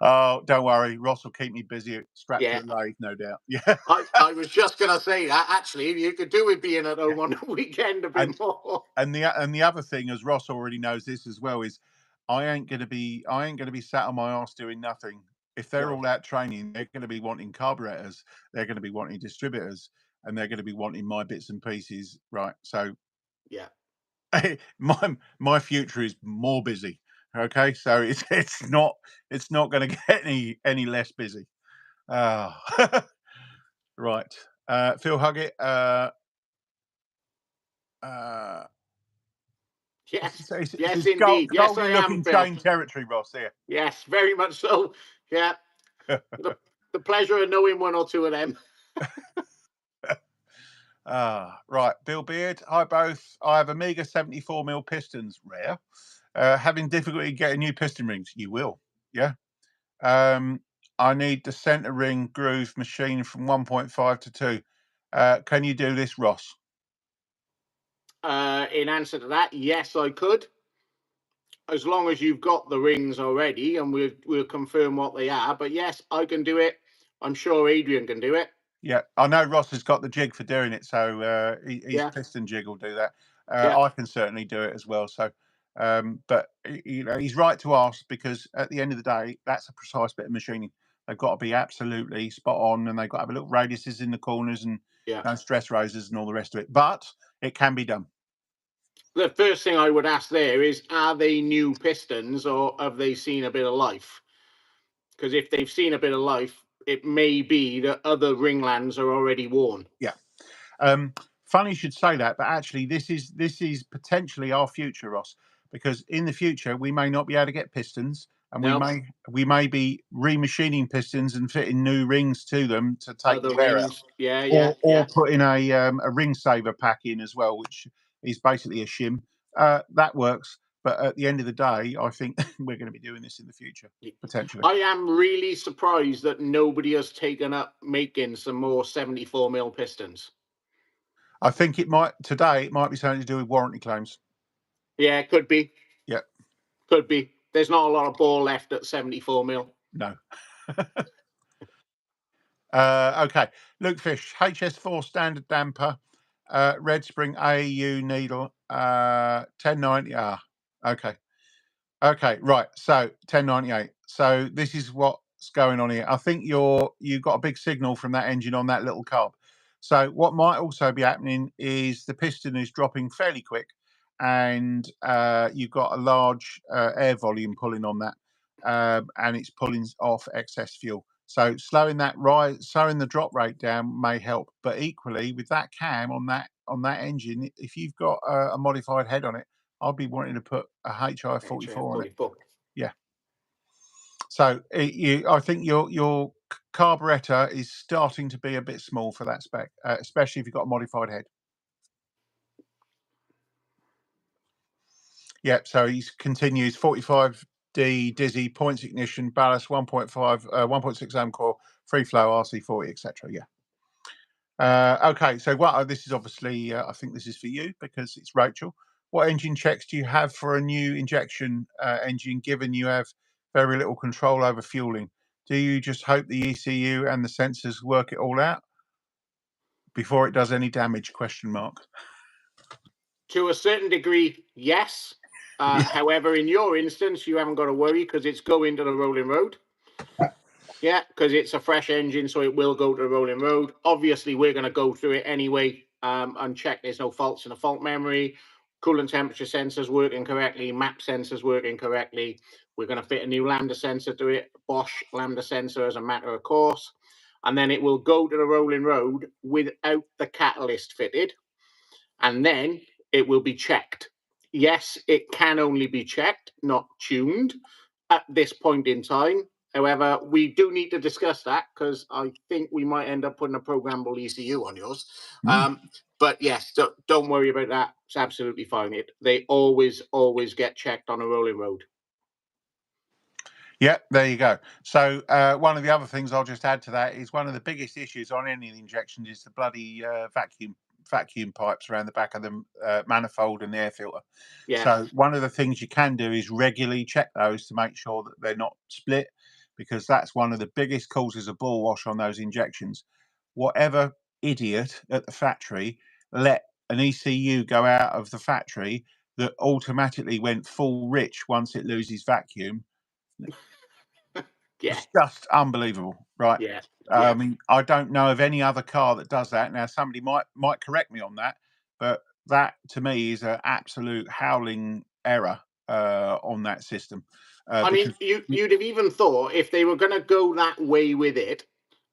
Oh, don't worry. Ross will keep me busy strapped to the lathe, no doubt. Yeah. I was just going to say that, actually. You could do with being at home on the weekend a bit more. And the other thing, as Ross already knows this as well, is I ain't gonna be sat on my ass doing nothing. If they're all out training, they're going to be wanting carburetors, they're going to be wanting distributors, and they're going to be wanting my bits and pieces, right? So, yeah, my future is more busy. Okay, so it's not going to get any less busy. Right, Phil Huggett. Yes, yes, indeed. Yes, I am. Looking chain territory, Ross. Here. Yes, very much so. Yeah, the pleasure of knowing one or two of them. Right, Bill Beard. Hi both. I have Amiga 74mm pistons, rare. Having difficulty getting new piston rings. You will, yeah. I need the center ring groove machine from 1.5 to 2. Can you do this, Ross? In answer to that, yes, I could. As long as you've got the rings already, and we'll confirm what they are. But yes, I can do it. I'm sure Adrian can do it. Yeah, I know Ross has got the jig for doing it, so his piston jig will do that. I can certainly do it as well. So, but he's right to ask, because at the end of the day, that's a precise bit of machining. They've got to be absolutely spot on, and they've got to have little radiuses in the corners and stress roses and all the rest of it. But it can be done. The first thing I would ask there is, are they new pistons or have they seen a bit of life? Because if they've seen a bit of life, it may be that other ringlands are already worn. Yeah. Funny you should say that, but actually this is potentially our future, Ross, because in the future we may not be able to get pistons, and we may be remachining pistons and fitting new rings to them to take other the wear rings. out. Or putting a ring saver pack in as well, which is basically a shim. That works, but at the end of the day, I think we're going to be doing this in the future, potentially. I am really surprised that nobody has taken up making some more 74mm pistons. I think it might be something to do with warranty claims. Yeah, it could be. Yeah. Could be. There's not a lot of ball left at 74mm. No. Okay. Luke Fish, HS4 standard damper, red spring AEU needle, 1090R. Okay. Okay, right. So 1098. So this is what's going on here. I think you've got a big signal from that engine on that little carb. So what might also be happening is the piston is dropping fairly quick, and you've got a large air volume pulling on that, and it's pulling off excess fuel. So slowing the drop rate down may help. But equally, with that cam on that engine, if you've got a modified head on it, I'd be wanting to put a HI44 on it. Yeah. So I think your carburetor is starting to be a bit small for that spec, especially if you've got a modified head. Yep. So he continues 45D dizzy, points ignition, ballast 1.5, 1.6 ohm core, free flow RC40, etc. Yeah. Okay. So this is obviously, I think this is for you because it's Rachel. What engine checks do you have for a new injection engine, given you have very little control over fueling? Do you just hope the ECU and the sensors work it all out before it does any damage? ? To a certain degree, yes. However, in your instance, you haven't got to worry because it's going to the rolling road. Yeah, because it's a fresh engine, so it will go to the rolling road. Obviously, we're going to go through it anyway and check there's no faults in the fault memory, coolant temperature sensors working correctly, map sensors working correctly. We're going to fit a new lambda sensor to it, Bosch lambda sensor as a matter of course. And then it will go to the rolling road without the catalyst fitted. And then it will be checked. Yes, it can only be checked, not tuned at this point in time. However, we do need to discuss that because I think we might end up putting a programmable ECU on yours. But yes, don't worry about that. It's absolutely fine. They always get checked on a rolling road. Yeah, there you go. So one of the other things I'll just add to that is one of the biggest issues on any of the injections is the bloody vacuum pipes around the back of the manifold and the air filter. Yeah. So one of the things you can do is regularly check those to make sure that they're not split, because that's one of the biggest causes of ball wash on those injections. Whatever idiot at the factory let an ECU go out of the factory that automatically went full rich once it loses vacuum. Yeah. It's just unbelievable, right? Yeah. I mean, I don't know of any other car that does that. Now, somebody might correct me on that, but that to me is an absolute howling error on that system. I mean, you'd have even thought if they were going to go that way with it,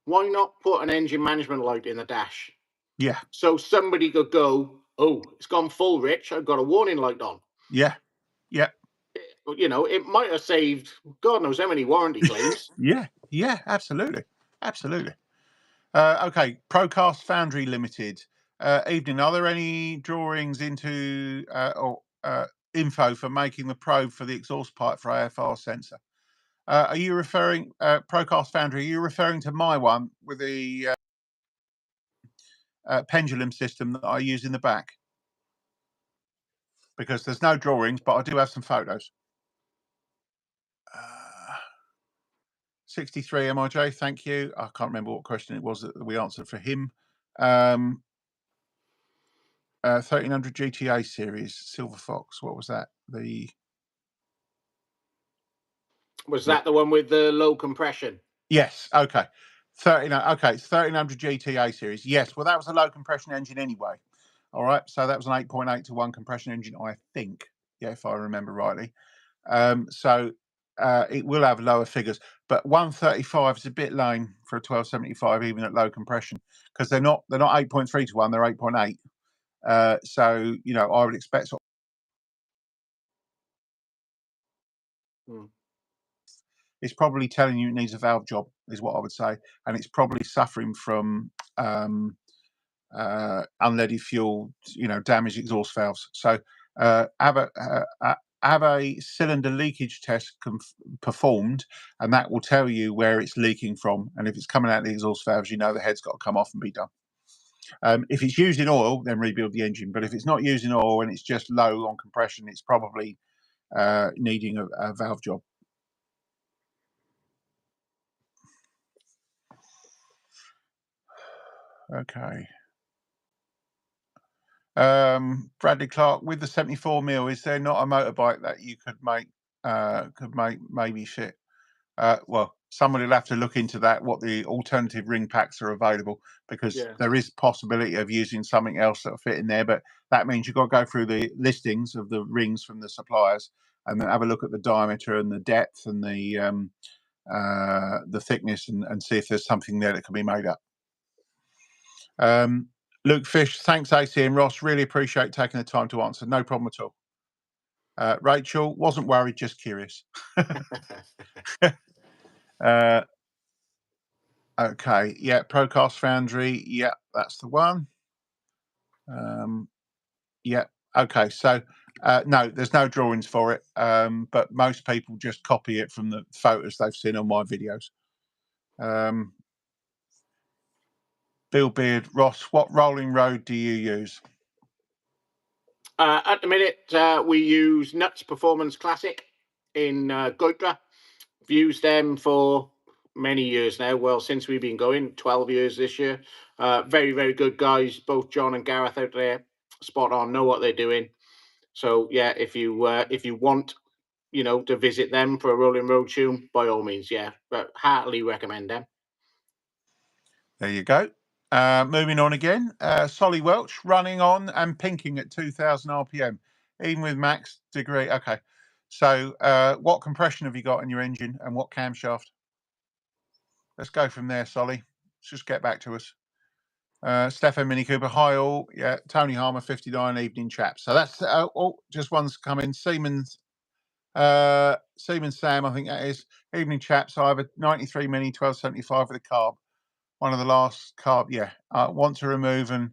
why not put an engine management light in the dash? Yeah. So somebody could go, oh, it's gone full rich. I've got a warning light on. Yeah. Yeah. You know, it might have saved God knows how many warranty claims. Yeah. Yeah. Absolutely. Absolutely. Okay. Procast Foundry Limited. Evening. Are there any drawings into or info for making the probe for the exhaust pipe for AFR sensor? Are you referring, Procast Foundry, are you referring to my one with the pendulum system that I use in the back? Because there's no drawings, but I do have some photos. 63 MIJ, thank you. I can't remember what question it was that we answered for him. 1300 GTA series, Silver Fox, what was that? Was that the one with the low compression? Yes. Okay. 13. Okay. It's 1300 GTA series. Yes. Well, that was a low compression engine anyway. All right. So that was an 8.8 to 1 compression engine, I think. Yeah, if I remember rightly. So it will have lower figures, but 135 is a bit lame for a 1275, even at low compression, because they're not 8.3 to 1, they're 8.8. So you know, I would expect it's probably telling you it needs a valve job, is what I would say, and it's probably suffering from unleaded fuel, you know, damaged exhaust valves. So have a cylinder leakage test performed, and that will tell you where it's leaking from. And if it's coming out of the exhaust valves, you know the head's got to come off and be done. If it's using oil, then rebuild the engine. But if it's not using oil and it's just low on compression, it's probably needing a valve job. Okay. Bradley Clark, with the 74mm, is there not a motorbike that you could make maybe fit? Well, somebody will have to look into that, what the alternative ring packs are available, because there is possibility of using something else that'll fit in there, but that means you've got to go through the listings of the rings from the suppliers and then have a look at the diameter and the depth and the thickness and see if there's something there that can be made up. Luke Fish, thanks AC and Ross, really appreciate taking the time to answer. No problem at all. Rachel, wasn't worried, just curious. Okay, yeah, Procast Foundry, yeah, that's the one. Yeah, okay, so no, there's no drawings for it, but most people just copy it from the photos they've seen on my videos. Bill Beard, Ross, what rolling road do you use? At the minute, we use Nuts Performance Classic in Goitra. I've used them for many years now. Well, since we've been going, 12 years this year. Very, very good guys. Both John and Gareth out there, spot on, know what they're doing. So yeah, if you want, you know, to visit them for a rolling road tune, by all means, yeah, but heartily recommend them. There you go. Moving on again, Solly Welch, running on and pinking at 2000 RPM, even with max degree. Okay, so what compression have you got in your engine and what camshaft? Let's go from there, Solly. Let's just get back to us. Stefan Mini Cooper, hi all. Yeah, Tony Harmer, 59, evening chap. So that's just one's come in. Siemens Sam, I think that is. Evening chaps. I have a 93 Mini 1275 with a carb. One of the last carb. Yeah, I want to remove, and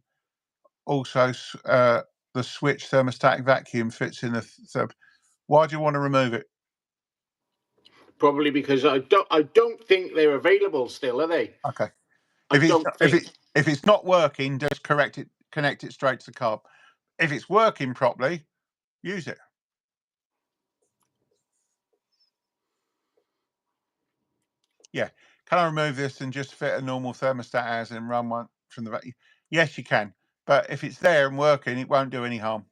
also the switch thermostatic vacuum fits in the sub. Why do you want to remove it? Probably because I don't think they're available still, are they? Okay. If it's not working, just connect it straight to the carb. If it's working properly, use it. Yeah. Can I remove this and just fit a normal thermostat as and run one from the vacuum? Yes, you can. But if it's there and working, it won't do any harm.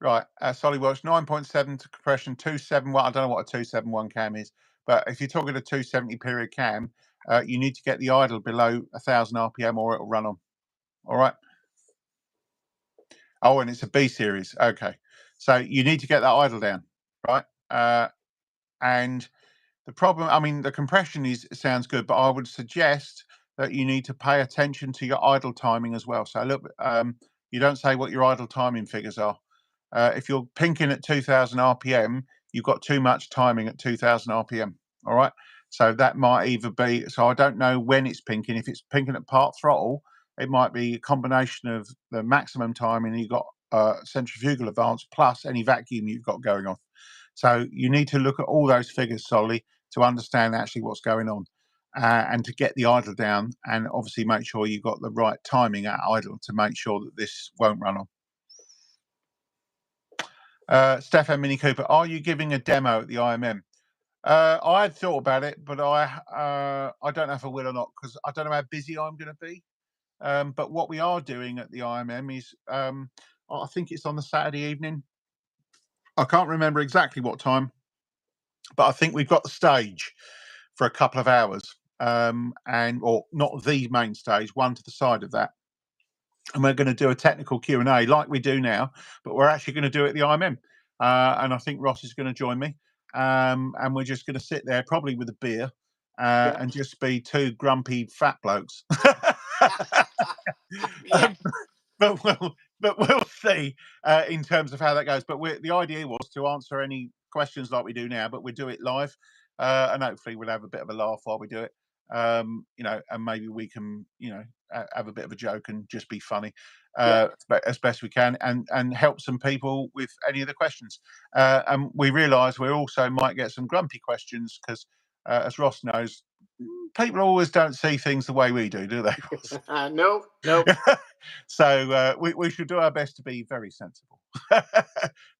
Right. SolidWorks 9.7 to compression 271. I don't know what a 271 cam is, but if you're talking a 270 period cam, you need to get the idle below 1000 RPM or it'll run on. All right. Oh, and it's a B series. Okay. So you need to get that idle down, right? And the problem, I mean, the compression sounds good, but I would suggest that you need to pay attention to your idle timing as well. So look, you don't say what your idle timing figures are. If you're pinking at 2000 RPM, you've got too much timing at 2000 RPM. All right. So that might either be, so I don't know when it's pinking. If it's pinking at part throttle, it might be a combination of the maximum timing you've got, centrifugal advance plus any vacuum you've got going on. So you need to look at all those figures solely to understand actually what's going on, and to get the idle down, and obviously make sure you've got the right timing at idle to make sure that this won't run on. Stefan Mini Cooper, are you giving a demo at the IMM? I had thought about it, but I don't know if I will or not, because I don't know how busy I'm going to be. But what we are doing at the IMM is, I think it's on the Saturday evening. I can't remember exactly what time, but I think we've got the stage. for a couple of hours, or not the main stage, one to the side of that. And we're going to do a technical Q&A like we do now, but we're actually going to do it at the IMM. And I think Ross is going to join me. And we're just going to sit there, probably with a beer, and just be two grumpy fat blokes. Yeah. But we'll see in terms of how that goes. But the idea was to answer any questions like we do now, but we'll do it live, and hopefully we'll have a bit of a laugh while we do it. And maybe we can, have a bit of a joke and just be funny as best we can, and help some people with any of the questions. And we realise we also might get some grumpy questions because, as Ross knows, people always don't see things the way we do they? No. So we should do our best to be very sensible.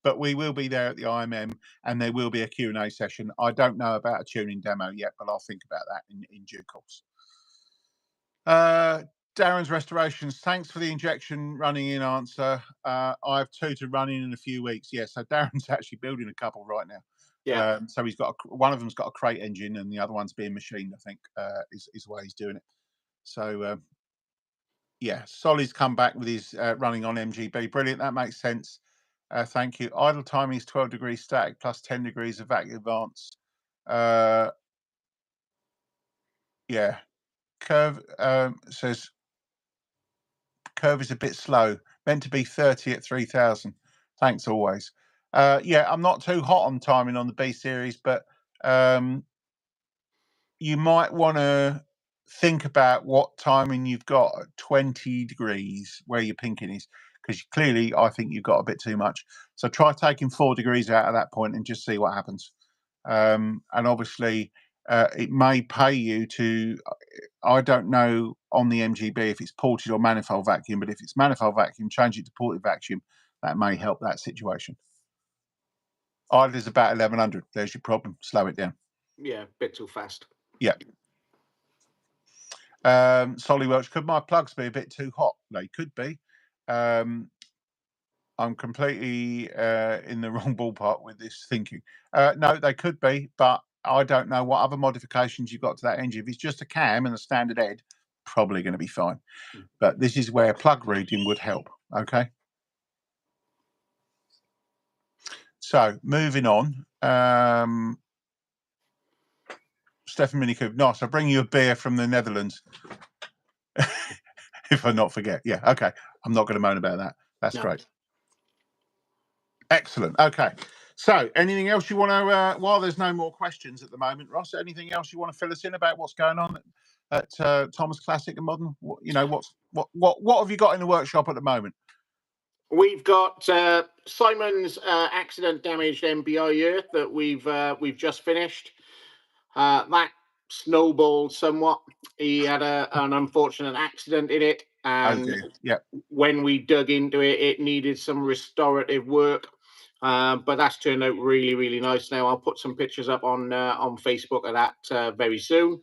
But we will be there at the IMM, and there will be a Q&A session. I don't know about a tuning demo yet, but I'll think about that in due course. Darren's Restorations, thanks for the injection running in answer. I have 2 to run in a few weeks. Yes, so Darren's actually building a couple right now. Yeah. So he's got one of them's got a crate engine, and the other one's being machined, I think, is the way he's doing it. So yeah, Solly's come back with his running on MGB. Brilliant, that makes sense. Thank you. Idle timing is 12 degrees static plus 10 degrees of vacuum advance. Yeah. Curve says curve is a bit slow. Meant to be 30 at 3000. Thanks always. Yeah, I'm not too hot on timing on the B series, but you might want to think about what timing you've got at 20 degrees where your pinking is, because clearly I think you've got a bit too much. So try taking 4 degrees out at that point and just see what happens. And obviously it may pay you to, I don't know on the MGB if it's ported or manifold vacuum, but if it's manifold vacuum, change it to ported vacuum. That may help that situation. Idle is about 1100. There's your problem. Slow it down. Yeah, a bit too fast. Yeah. Solly Welch, could my plugs be a bit too hot? They could be. I'm completely in the wrong ballpark with this thinking. No, they could be, but I don't know what other modifications you've got to that engine. If it's just a cam and a standard head, probably going to be fine. But this is where plug reading would help. Okay. So moving on. Stefan Minikub, nice. I'll bring you a beer from the Netherlands. If I not forget. Yeah, okay. I'm not going to moan about that. That's great. Excellent. Okay. So anything else you want to, while there's no more questions at the moment, Ross, anything else you want to fill us in about what's going on at Thomas Classic and Modern? What have you got in the workshop at the moment? We've got Simon's accident damaged MBI year that we've just finished. That snowballed somewhat. He had an unfortunate accident in it, and when we dug into it, it needed some restorative work. But that's turned out really, really nice. Now I'll put some pictures up on Facebook of that very soon.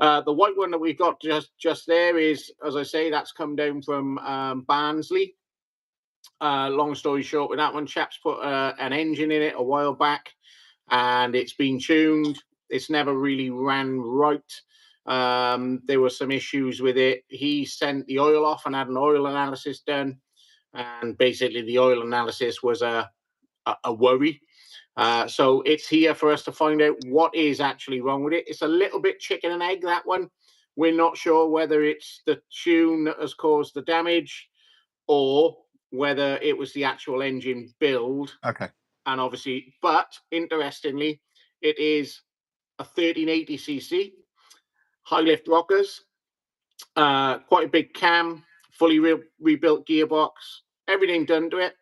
The white one that we've got just there is, as I say, that's come down from Barnsley. Long story short, with that one, chaps put an engine in it a while back, and it's been tuned. It's never really ran right. There were some issues with it. He sent the oil off and had an oil analysis done, and basically the oil analysis was a worry. So it's here for us to find out what is actually wrong with it. It's a little bit chicken and egg, that one. We're not sure whether it's the tune that has caused the damage or whether it was the actual engine build. Okay. And obviously, but interestingly, it is a 1380cc, high lift rockers, quite a big cam, fully rebuilt gearbox, everything done to it,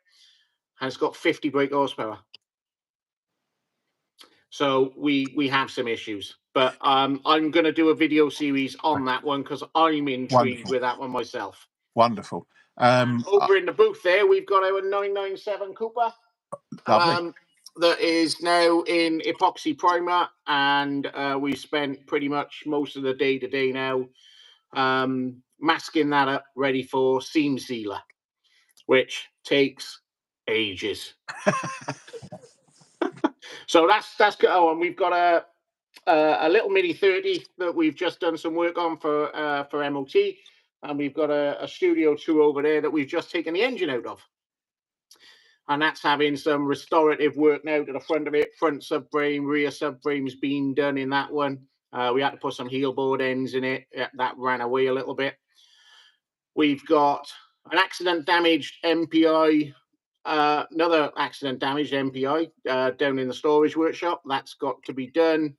and it's got 50 brake horsepower. So we have some issues, but I'm going to do a video series on that one because I'm intrigued with that one myself. Wonderful. Over in the booth there, we've got our 997 Cooper. Lovely. That is now in epoxy primer, and we spent pretty much most of the day today now masking that up, ready for seam sealer, which takes ages. So that's good. Oh, and we've got a little Mini 30 that we've just done some work on for MOT, and we've got a Studio 2 over there that we've just taken the engine out of. And that's having some restorative work now to the front of it. Front subframe, rear subframe's been done in that one. We had to put some heel board ends in it. That ran away a little bit. We've got an accident damaged MPI, another accident damaged MPI down in the storage workshop. That's got to be done.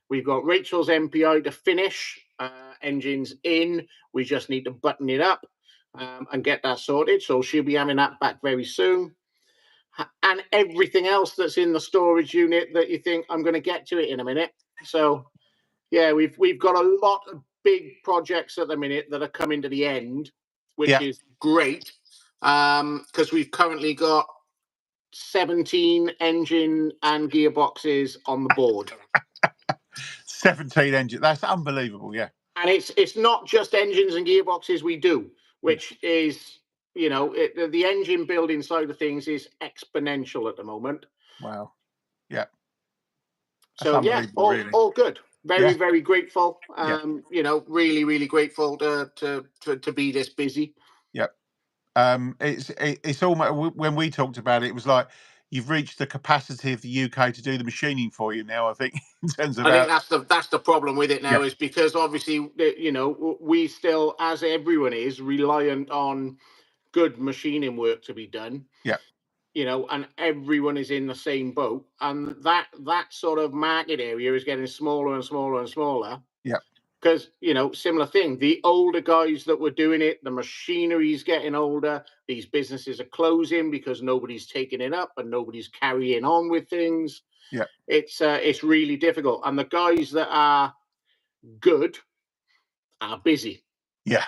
We've got Rachel's MPI to finish. Engine's in. We just need to button it up and get that sorted. So she'll be having that back very soon. And everything else that's in the storage unit that you think I'm going to get to it in a minute. So yeah, we've got a lot of big projects at the minute that are coming to the end, which is great, because we've currently got 17 engine and gearboxes on the board. 17 engines. That's unbelievable. Yeah. And it's not just engines and gearboxes we do, which is, you know, the engine building side of things is exponential at the moment. Wow. Yeah. That's so yeah, all good. Very grateful. You know, really grateful to be this busy. Yep. It's almost, when we talked about it, it was like you've reached the capacity of the UK to do the machining for you now. I think in terms of I think that's the problem with it now, is because obviously, you know, we still, as everyone is, reliant on good machining work to be done. Yeah. You know, and everyone is in the same boat, and that sort of market area is getting smaller and smaller and smaller. Yeah. Because, you know, similar thing, the older guys that were doing it, the machinery's getting older. These businesses are closing because nobody's taking it up and nobody's carrying on with things. Yeah. It's really difficult. And the guys that are good are busy. Yeah.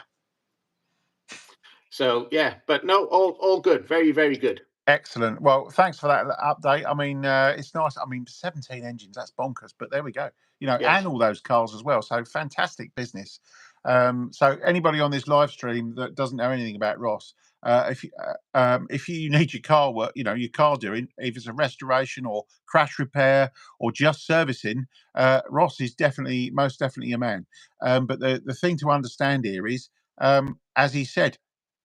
So, yeah, but no, all good. Very good. Excellent. Well, thanks for that update. I mean, it's nice. I mean, 17 engines, that's bonkers, but there we go. You know, and all those cars as well. So fantastic business. So anybody on this live stream that doesn't know anything about Ross, if you need your car work, you know, your car doing, if it's a restoration or crash repair or just servicing, Ross is most definitely a man. But the thing to understand here is, as he said,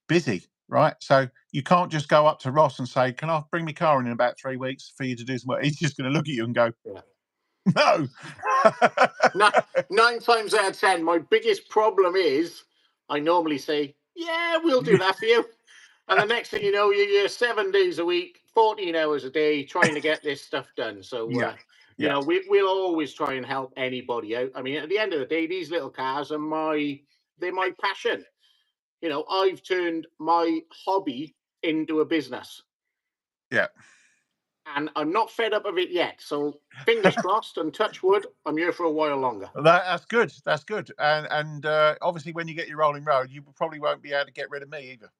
busy. Right, so you can't just go up to Ross and say, "Can I bring my car in about 3 weeks for you to do some work?" He's just going to look at you and go, "No." 9 times out of 10, my biggest problem is I normally say, "Yeah, we'll do that for you," and the next thing you know, you're 7 days a week, 14 hours a day, trying to get this stuff done. So, you know, we'll always try and help anybody out. I mean, at the end of the day, these little cars are they're my passion. You know, I've turned my hobby into a business. Yeah. And I'm not fed up of it yet. So fingers crossed and touch wood, I'm here for a while longer. That's good. That's good. And obviously, when you get your rolling road, you probably won't be able to get rid of me either.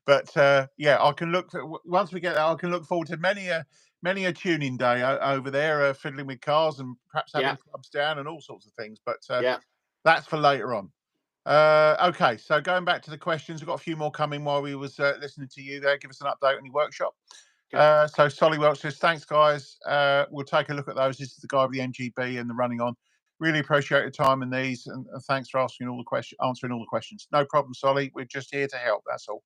But yeah, I can look once we get there. I can look forward to many a tuning day over there, fiddling with cars and perhaps having clubs down and all sorts of things. But that's for later on. Okay, so going back to the questions, we've got a few more coming while we was listening to you there. Give us an update on your workshop. So Solly Welch says, thanks guys. We'll take a look at those. This is the guy with the MGB and the running on. Really appreciate your time in these, and thanks for answering all the questions. No problem, Solly. We're just here to help. That's all.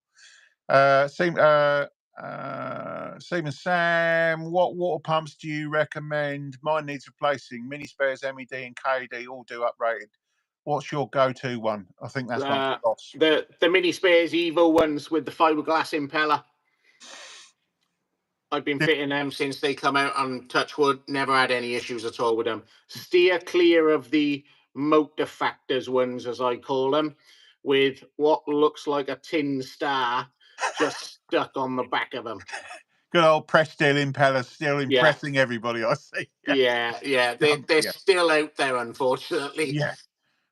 Seaman Sam, what water pumps do you recommend? Mine needs replacing. Mini spares, MED and KD all do uprated. What's your go-to one? I think that's one for Ross. The Mini Spares Evo ones with the fiberglass impeller. I've been fitting them since they come out on Touchwood. Never had any issues at all with them. Steer clear of the motor factors ones, as I call them, with what looks like a tin star just stuck on the back of them. Good old press steel impeller, still impressing everybody, I see. Yeah. They're still out there, unfortunately. Yeah.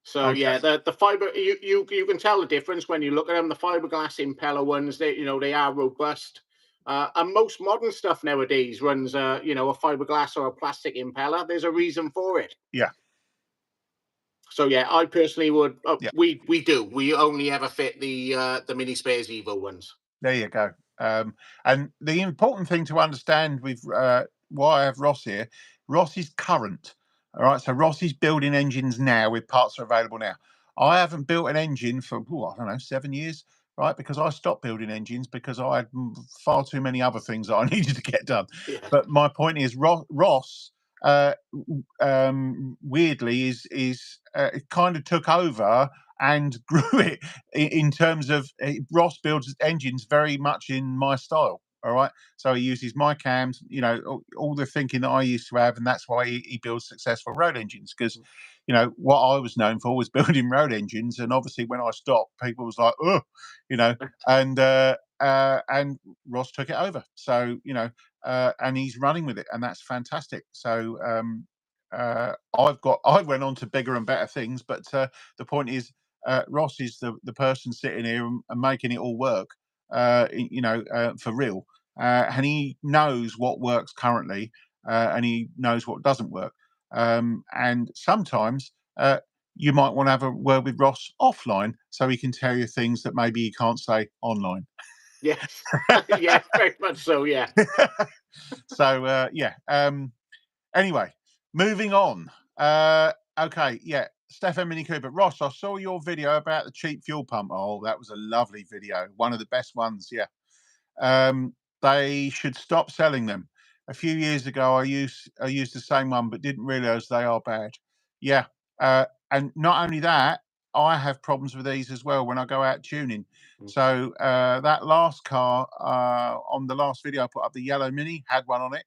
So the fiber, you can tell the difference when you look at them. The fiberglass impeller ones, they are robust. And most modern stuff nowadays runs a fiberglass or a plastic impeller. There's a reason for it. Yeah. So I personally would. We only ever fit the Mini Spares Evo ones. There you go. And the important thing to understand with why I have Ross here. Ross is current. All right, so Ross is building engines now with parts are available now. I haven't built an engine for I don't know 7 years, right? Because I stopped building engines because I had far too many other things that I needed to get done. Yeah. But my point is, Ross weirdly is it kind of took over and grew it in terms of Ross builds engines very much in my style. All right, so he uses my cams, you know, all the thinking that I used to have, and that's why he builds successful road engines. Because, you know, what I was known for was building road engines, and obviously when I stopped, people was like, oh, you know, and Ross took it over. So, you know, and he's running with it, and that's fantastic. So I went on to bigger and better things, but the point is, Ross is the person sitting here and making it all work, you know, for real. And he knows what works currently, and he knows what doesn't work. And sometimes you might want to have a word with Ross offline so he can tell you things that maybe he can't say online. Yes. Yeah, very much so. Yeah. So yeah. Anyway, moving on. Okay, yeah. Stefan Mini Cooper. Ross, I saw your video about the cheap fuel pump. Oh, that was a lovely video. One of the best ones. Yeah. They should stop selling them. A few years ago, I used the same one, but didn't realise they are bad. Yeah, and not only that, I have problems with these as well when I go out tuning. So that last car on the last video I put up, the yellow Mini, had one on it.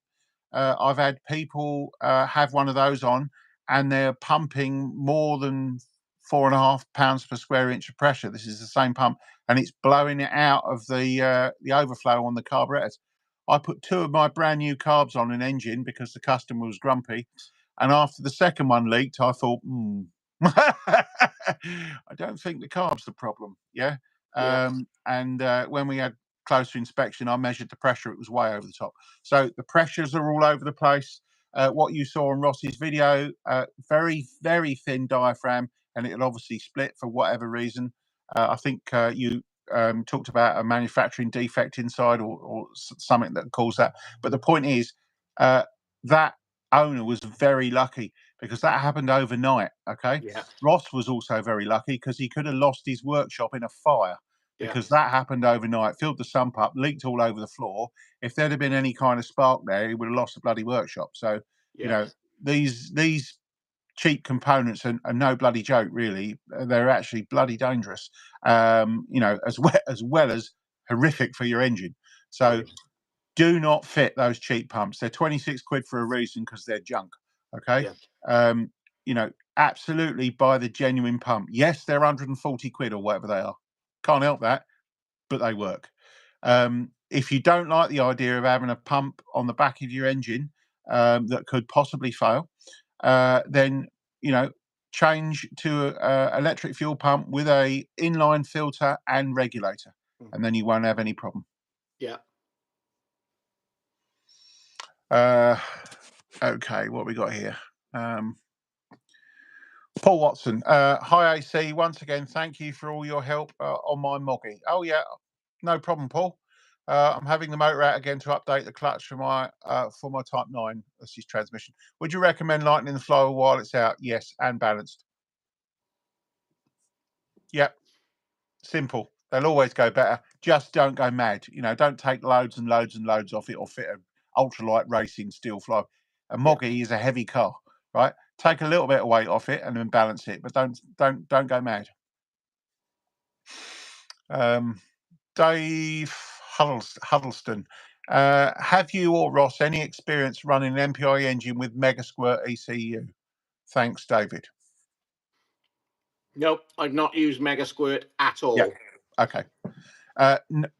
I've had people have one of those on, and they're pumping more than 4.5 pounds per square inch of pressure. This is the same pump, and it's blowing it out of the overflow on the carburetors. I put 2 of my brand new carbs on an engine because the customer was grumpy, and after the second one leaked, I thought, I don't think the carb's the problem. Yeah. Yeah. And when we had closer inspection, I measured the pressure; it was way over the top. So the pressures are all over the place. What you saw on Ross's video, very, very thin diaphragm, and it'll obviously split for whatever reason. I think you talked about a manufacturing defect inside or something that caused that. But the point is, that owner was very lucky because that happened overnight. Okay. Yeah. Ross was also very lucky because he could have lost his workshop in a fire because that happened overnight, filled the sump up, leaked all over the floor. If there'd have been any kind of spark there, he would have lost the bloody workshop. So, you know, these cheap components are no bloody joke, really. They're actually bloody dangerous, you know, as well as horrific for your engine. So do not fit those cheap pumps. They're 26 quid for a reason because they're junk. Okay. You know, absolutely buy the genuine pump. Yes, they're 140 quid or whatever they are. Can't help that, but they work. If you don't like the idea of having a pump on the back of your engine that could possibly fail, then, you know, change to a electric fuel pump with a inline filter and regulator, and then you won't have any problem. Yeah. Okay, what we got here? Paul Watson. Hi AC, once again, thank you for all your help on my Moggy. Oh yeah, no problem, Paul. I'm having the motor out again to update the clutch for my Type 9. That's his transmission. Would you recommend lightening the flywheel while it's out? Yes, and balanced. Yep, simple. They'll always go better. Just don't go mad. You know, don't take loads and loads and loads off it or fit an ultralight racing steel fly. A Moggy is a heavy car, right? Take a little bit of weight off it and then balance it, but don't go mad. Dave Huddleston, have you or Ross any experience running an MPI engine with Mega Squirt ECU? Thanks, David. Nope, I've not used Mega Squirt at all. Yeah. Okay.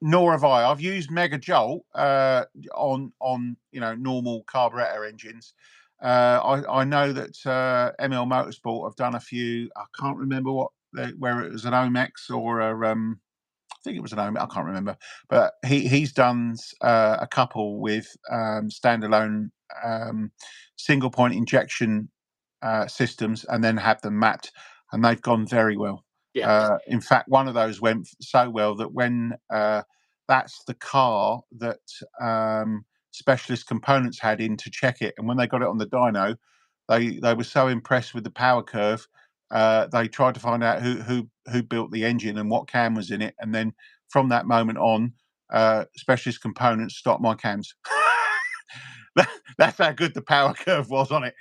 Nor have I. I've used Mega Jolt on you know, normal carburetor engines. I know that ML Motorsport have done a few. I can't remember where it was an Omex or a I think it was an Omex. I can't remember, but he's done a couple with standalone single point injection systems and then had them mapped, and they've gone very well. Yeah. In fact, one of those went so well that when that's the car that specialist components had in to check it. And when they got it on the dyno, they were so impressed with the power curve. They tried to find out who built the engine and what cam was in it, and then from that moment on, specialist components stopped my cams. That's how good the power curve was on it.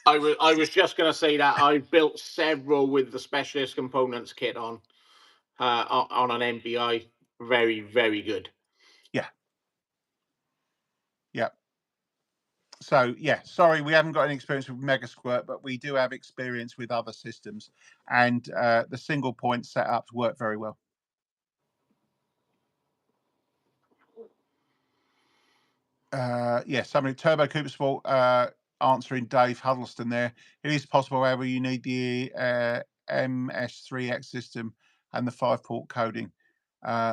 I was just going to say that I built several with the specialist components kit on an MPI. Very, very good. Yeah. Yeah. So yeah, sorry, we haven't got any experience with Mega Squirt, but we do have experience with other systems, and the single point setups work very well. Yeah, somebody Turbo Cooper Sport answering Dave Huddleston there. It is possible, however, you need the MS3X system and the 5-port coding.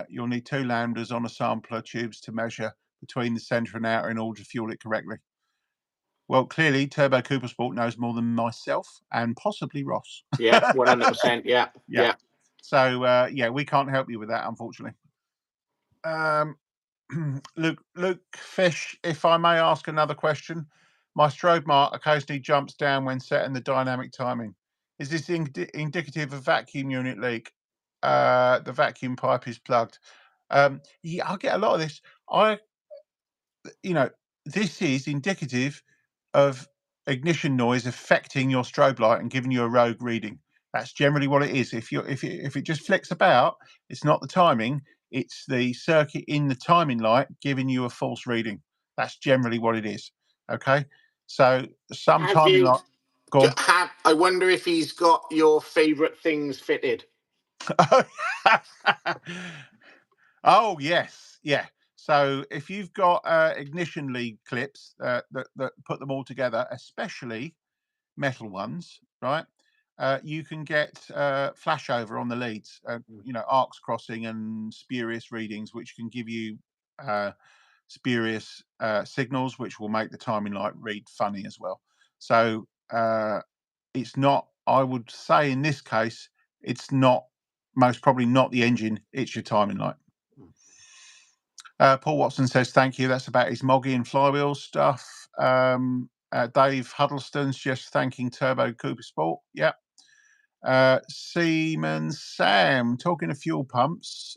You'll need 2 lambdas on a sampler tubes to measure between the centre and outer in order to fuel it correctly. Well, clearly, Turbo Cooper Sport knows more than myself and possibly Ross. Yeah, 100%. Yeah. So, yeah, we can't help you with that, unfortunately. Luke Fish, if I may ask another question. My strobe mark occasionally jumps down when setting the dynamic timing. Is this indicative of vacuum unit leak? The vacuum pipe is plugged. Yeah, I get a lot of this. This is indicative of ignition noise affecting your strobe light and giving you a rogue reading. That's generally what it is. If it just flicks about, it's not the timing. It's the circuit in the timing light giving you a false reading. That's generally what it is. Okay. So some timing light. Go on. I wonder if he's got your favourite things fitted. Oh yes, yeah. So if you've got ignition lead clips that put them all together, especially metal ones, right? You can get flashover on the leads, arcs crossing and spurious readings, which can give you spurious signals, which will make the timing light read funny as well. So it's not, I would say in this case, it's not, most probably not the engine, it's your timing light. Paul Watson says, thank you. That's about his Moggy and flywheel stuff. Dave Huddleston's just thanking Turbo Cooper Sport. Yep. Seaman Sam, talking of fuel pumps,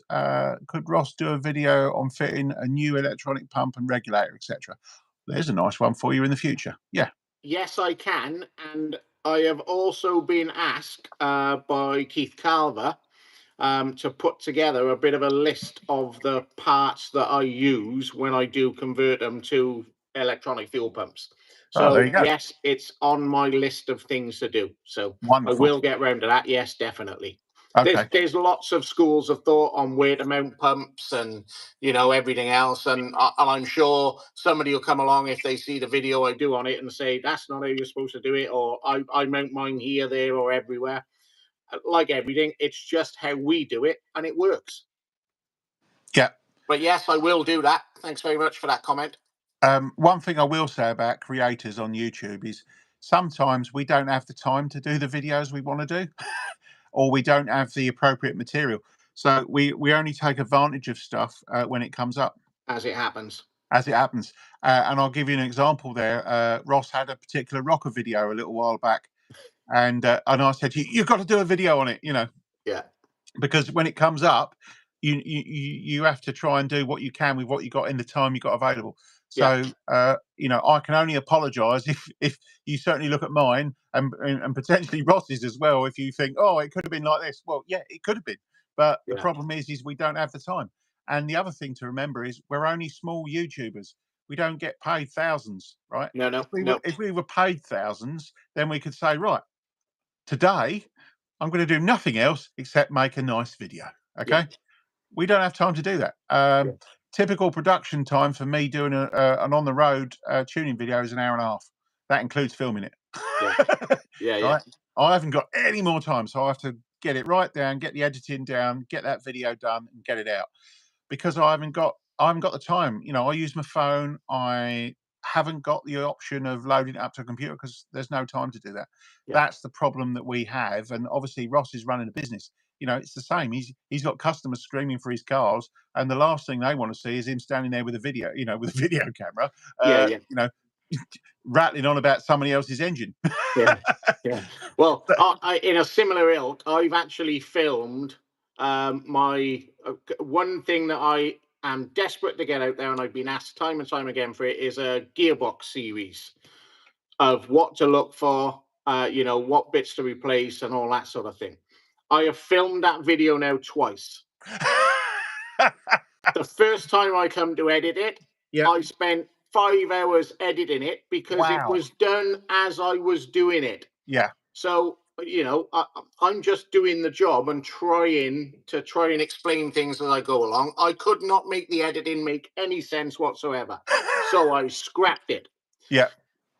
could Ross do a video on fitting a new electronic pump and regulator, etc.? There's a nice one for you in the future. Yeah. Yes, I can. And I have also been asked by Keith Carver to put together a bit of a list of the parts that I use when I do convert them to electronic fuel pumps. So there you go. Yes, it's on my list of things to do. So Wonderful. I will get round to that. Yes, definitely. Okay. There's lots of schools of thought on where to mount pumps and everything else, and I'm sure somebody will come along if they see the video I do on it and say that's not how you're supposed to do it, or I mount mine here, there, or everywhere. Like everything, it's just how we do it, and it works. Yeah. But yes, I will do that. Thanks very much for that comment. One thing I will say about creators on YouTube is sometimes we don't have the time to do the videos we want to do, or we don't have the appropriate material. So we only take advantage of stuff when it comes up. As it happens. And I'll give you an example there. Ross had a particular rocker video a little while back. And I said, you've got to do a video on it, Yeah. Because when it comes up, you have to try and do what you can with what you got in the time you got available. So, I can only apologise if you certainly look at mine and potentially Ross's as well. If you think, oh, it could have been like this. Well, yeah, it could have been. But the problem is we don't have the time. And the other thing to remember is we're only small YouTubers. We don't get paid thousands, right? No. If we were paid thousands, then we could say, right, today I'm going to do nothing else except make a nice video. Okay. Yeah. We don't have time to do that. Typical production time for me doing an on the road tuning video is an hour and a half. That includes filming it. Yeah. Right? I haven't got any more time, so I have to get it right down, get the editing down, get that video done, and get it out. Because I haven't got the time. I use my phone. I haven't got the option of loading it up to a computer because there's no time to do that. That's the problem that we have. And obviously Ross is running a business. you know, it's the same. He's got customers screaming for his cars, and the last thing they want to see is him standing there with a video, you know, with a video camera, Yeah. you know, rattling on about somebody else's engine. Yeah. Well, in a similar ilk, I've actually filmed my one thing that I am desperate to get out there, and I've been asked time and time again for it, is a Gearbox series of what to look for, you know, what bits to replace and all that sort of thing. I have filmed that video now twice. The first time I come to edit it, I spent 5 hours editing it because it was done as I was doing it. Yeah. So, you know, I'm just doing the job and trying and explain things as I go along. I could not make the editing make any sense whatsoever. So I scrapped it. Yeah.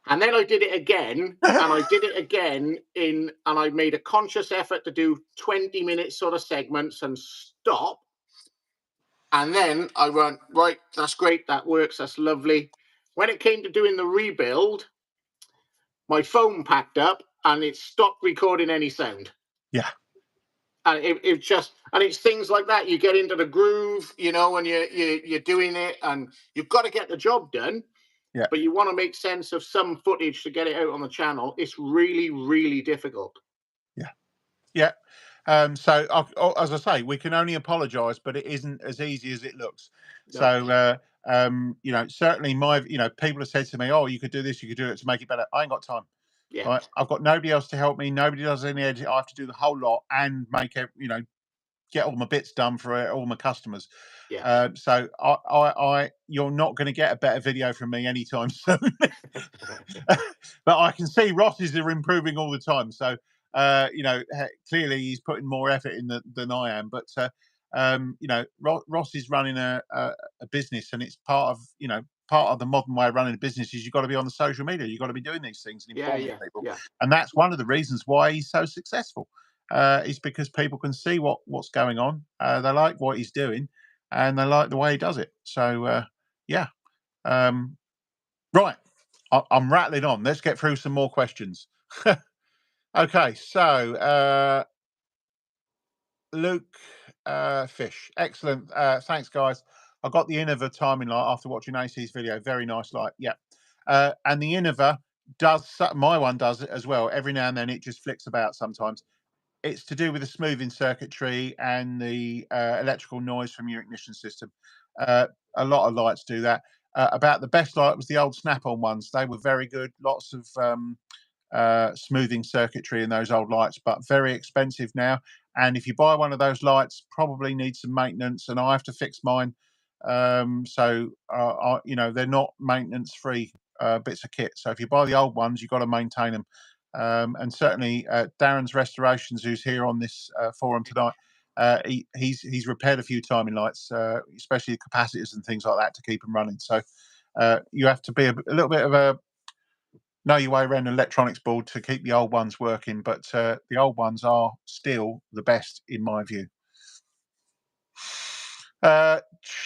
And then I did it again, and I did it again and I made a conscious effort to do 20-minute sort of segments and stop. And then I went, right, that's great, that works, that's lovely. When it came to doing the rebuild, my phone packed up and it stopped recording any sound. Yeah. And it just, and it's things like that. You get into the groove, you know, and you're doing it, and you've got to get the job done. Yeah. But you want to make sense of some footage to get it out on the channel. It's really, really difficult. Yeah. Yeah. So as I say, we can only apologise, but it isn't as easy as it looks. No. So, you know, certainly you know, people have said to me, oh, you could do this, you could do it to make it better. I ain't got time. Yeah. Right? I've got nobody else to help me. Nobody does any edit. I have to do the whole lot and make it, you know, get all my bits done for all my customers. Yeah. So you're not going to get a better video from me anytime soon. But I can see Ross's are improving all the time. So, you know, clearly he's putting more effort in than I am. But, you know, Ross is running a business, and it's part of the modern way of running a business is you've got to be on the social media. You've got to be doing these things and informing people. Yeah. And that's one of the reasons why he's so successful. Is because people can see what's going on. They like what he's doing, and they like the way he does it. So, yeah. Right. I'm rattling on. Let's get through some more questions. Okay. So, Luke Fish. Excellent. Thanks, guys. I got the Innova timing light after watching AC's video. Very nice light. Yeah. And the Innova my one does it as well. Every now and then it just flicks about sometimes. It's to do with the smoothing circuitry and the electrical noise from your ignition system. A lot of lights do that. About the best light was the old snap-on ones. They were very good. Lots of smoothing circuitry in those old lights, but very expensive now. And if you buy one of those lights, probably needs some maintenance, and I have to fix mine. So, you know, they're not maintenance-free bits of kit. So if you buy the old ones, you've got to maintain them. And certainly Darren's Restorations, who's here on this forum tonight, he's repaired a few timing lights, especially capacitors and things like that, to keep them running. So you have to be a little bit of a know your way around an electronics board to keep the old ones working, but the old ones are still the best in my view.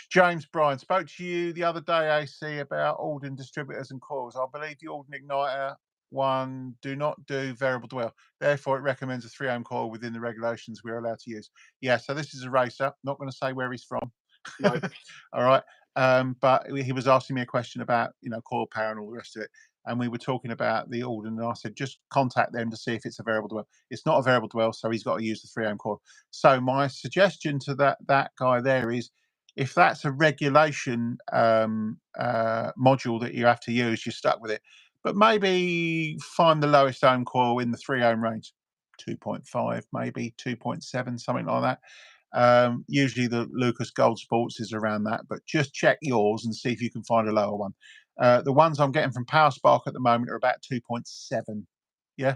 James Bryan, spoke to you the other day, AC, about Alden distributors and coils. I believe the Alden igniter one do not do variable dwell. Therefore, it recommends a 3 ohm coil within the regulations we're allowed to use. Yeah, so this is a racer. Not going to say where he's from. No. All right. But he was asking me a question about, you know, coil power and all the rest of it. And we were talking about the Alden, and I said, just contact them to see if it's a variable dwell. It's not a variable dwell, so he's got to use the 3 ohm coil. So my suggestion to that guy there is, if that's a regulation module that you have to use, you're stuck with it. But maybe find the lowest ohm coil in the 3 ohm range, 2.5, maybe 2.7, something like that. Usually the Lucas Gold Sports is around that, but just check yours and see if you can find a lower one. The ones I'm getting from Power Spark at the moment are about 2.7. Yeah.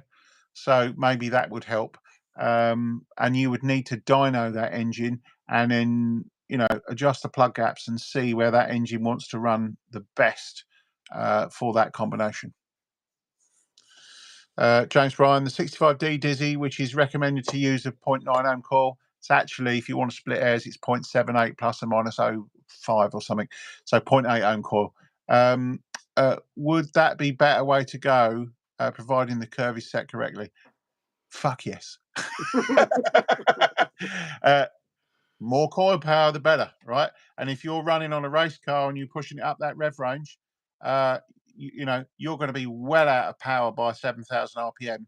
So maybe that would help. And you would need to dyno that engine and then, you know, adjust the plug gaps and see where that engine wants to run the best for that combination. James Bryan, the 65D Dizzy, which is recommended to use a 0.9 ohm coil. It's actually, if you want to split hairs, it's 0.78 plus or minus 0.5 or something. So 0.8 ohm coil. Would that be better way to go, providing the curve is set correctly? Fuck yes. More coil power, the better, right? And if you're running on a race car and you're pushing it up that rev range, you know, you're going to be well out of power by 7,000 RPM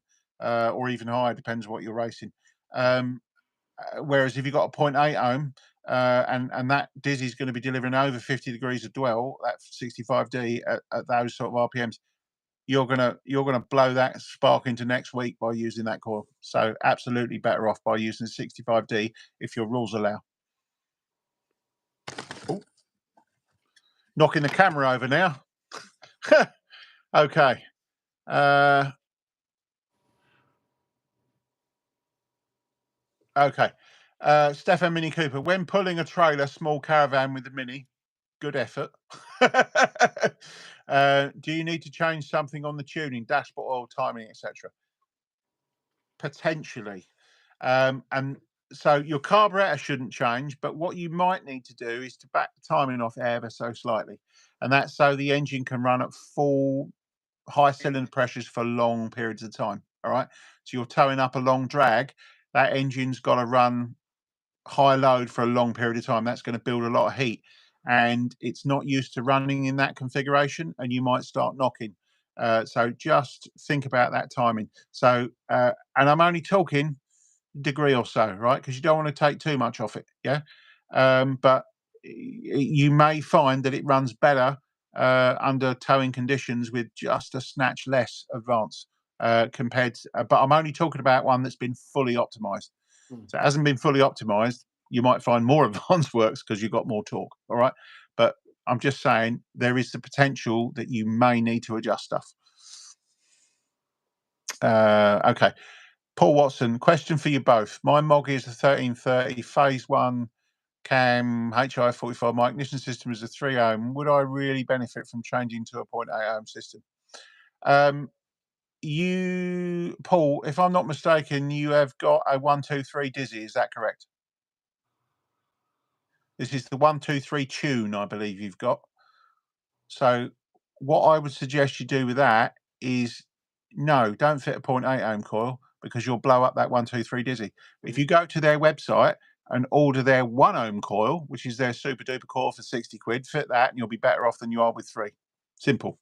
or even higher, depends what you're racing. Whereas if you've got a 0.8 ohm and that dizzy is going to be delivering over 50 degrees of dwell, that 65D at those sort of RPMs, you're gonna blow that spark into next week by using that coil. So absolutely better off by using 65D if your rules allow. Ooh. Knocking the camera over now. Okay. Okay. Stefan Mini Cooper, when pulling a trailer, small caravan with the Mini, good effort. Do you need to change something on the tuning, dashboard oil, timing, etc.? Potentially. And so your carburetor shouldn't change, but what you might need to do is to back the timing off ever so slightly. And that's so the engine can run at full high cylinder pressures for long periods of time. All right. So you're towing up a long drag, that engine's got to run high load for a long period of time. That's going to build a lot of heat. And it's not used to running in that configuration, and you might start knocking. So just think about that timing. So, and I'm only talking degree or so, right? Because you don't want to take too much off it, yeah. But you may find that it runs better under towing conditions with just a snatch less advance compared to, but I'm only talking about one that's been fully optimized. So it hasn't been fully optimized. You might find more advanced works because you've got more torque, all right? But I'm just saying there is the potential that you may need to adjust stuff. Okay. Paul Watson, question for you both. My Moggy is a 1330 phase 1 cam HI 45. My ignition system is a 3 ohm. Would I really benefit from changing to a 0.8 ohm system? You, Paul, if I'm not mistaken, you have got a 123 dizzy. Is that correct? This is the 123 tune, I believe you've got. So what I would suggest you do with that is no, don't fit a 0.8 ohm coil because you'll blow up that 123 dizzy. But if you go to their website and order their 1 ohm coil, which is their super duper coil for 60 quid, fit that and you'll be better off than you are with 3. Simple.